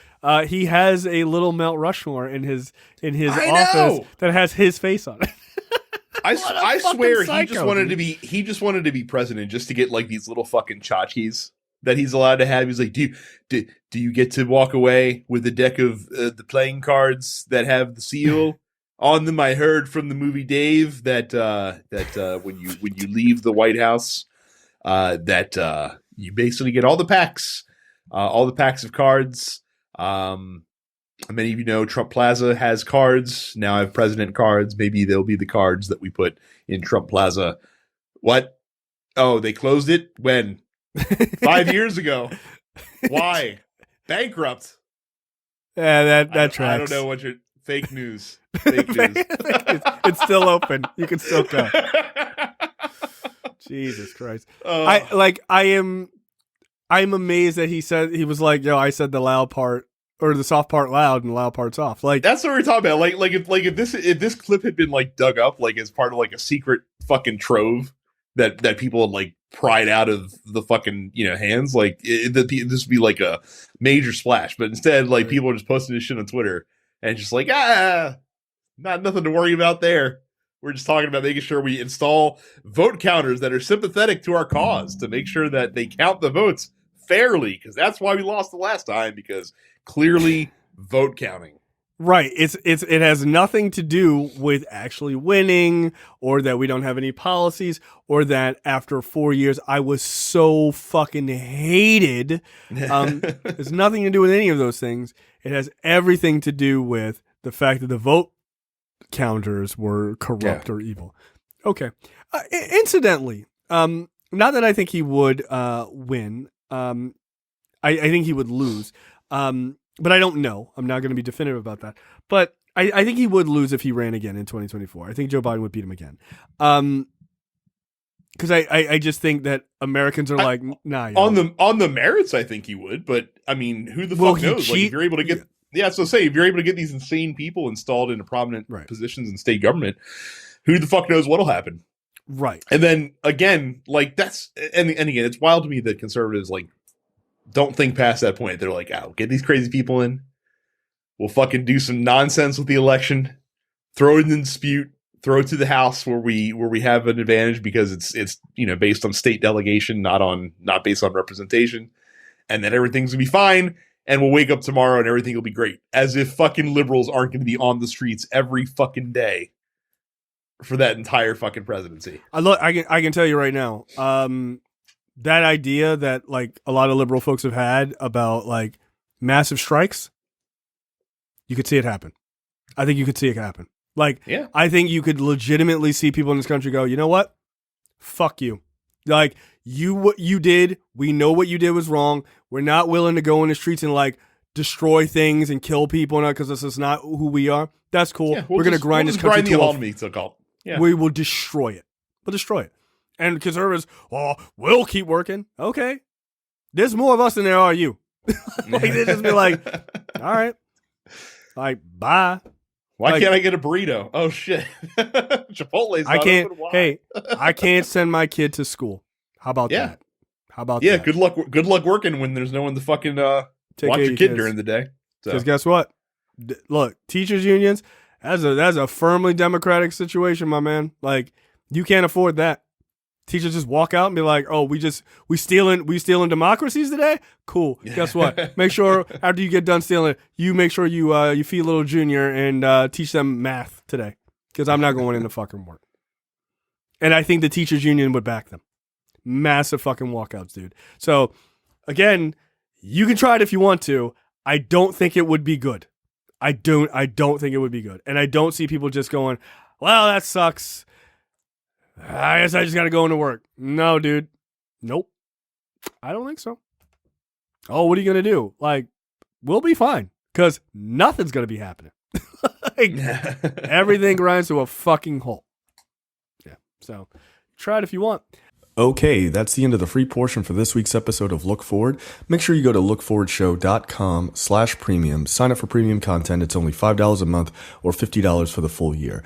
He has a little Mount Rushmore in his office that has his face on it. I swear he just wanted to be president just to get like these little fucking tchotchkes that he's allowed to have. He's like, do you get to walk away with a deck of the playing cards that have the seal on them? I heard from the movie Dave that when you leave the White House, that you basically get all the packs of cards. Many of you know Trump Plaza has cards. Now I have president cards. Maybe they'll be the cards that we put in Trump Plaza. What? Oh, they closed it? When? 5 years ago. Why? Bankrupt. Yeah, that tracks. I don't know what your fake news. Fake news. It's still open. You can still go. Jesus Christ. I'm amazed that he was like, yo, I said the loud part or the soft part loud and the loud part's off. Like, that's what we're talking about. If this clip had been like dug up like as part of like a secret fucking trove that people had like pried out of the fucking hands, like this would be like a major splash. But instead, like people are just posting this shit on Twitter and just like nothing to worry about there. We're just talking about making sure we install vote counters that are sympathetic to our cause to make sure that they count the votes fairly, because that's why we lost the last time, because clearly vote counting. Right. It has nothing to do with actually winning or that we don't have any policies or that after 4 years I was so fucking hated. There's nothing to do with any of those things. It has everything to do with the fact that the vote counters were corrupt or evil. Okay. Incidentally, not that I think he would win. I think he would lose. But I don't know. I'm not going to be definitive about that. But I think he would lose if he ran again in 2024. I think Joe Biden would beat him again. Because I just think that Americans are like, nah. On the merits, I think he would. But I mean, who the fuck knows? Like, if you're able to get, if you're able to get these insane people installed into prominent positions in state government, who the fuck knows what'll happen? Right. And then again, like that's and again, it's wild to me that conservatives like don't think past that point. They're like, oh, get these crazy people in. We'll fucking do some nonsense with the election, throw it in dispute, throw it to the House where we have an advantage because it's based on state delegation, not based on representation, and then everything's gonna be fine, and we'll wake up tomorrow and everything will be great. As if fucking liberals aren't gonna be on the streets every fucking day for that entire fucking presidency. I can tell you right now, that idea that like a lot of liberal folks have had about like massive strikes, you could see it happen. I think you could see it happen. Like, yeah. I think you could legitimately see people in this country go, you know what? Fuck you. Like, what you did, we know what you did was wrong. We're not willing to go in the streets and like destroy things and kill people because this is not who we are. That's cool. Yeah, we're going to grind this country grind to the a economy, so-called. Yeah. We will destroy it. We'll destroy it. And conservatives, we'll keep working. Okay. There's more of us than there are you. Like, they just be like, all right. Like, bye. Why can't I get a burrito? Oh, shit. Chipotle's not open. Why? Hey, I can't send my kid to school. How about that? How about that? Yeah, good luck working when there's no one to fucking watch your kid during the day. Because guess what? Look, teachers unions, that's a firmly democratic situation, my man. Like, you can't afford that. Teachers just walk out and be like, "Oh, we stealing democracies today? Cool. Guess what? Make sure after you get done stealing, you make sure you feed little junior and teach them math today, because I'm not going into fucking work." And I think the teachers union would back them. Massive fucking walkouts, dude. So again, you can try it if you want to. I don't think it would be good. I don't think it would be good, and I don't see people just going, "Well, that sucks. I guess I just got to go into work." No, dude. Nope. I don't think so. Oh, what are you going to do? Like, we'll be fine because nothing's going to be happening. Like, everything grinds to a fucking halt. Yeah. So try it if you want. Okay, that's the end of the free portion for this week's episode of Look Forward. Make sure you go to lookforwardshow.com/premium. Sign up for premium content. It's only $5 a month or $50 for the full year.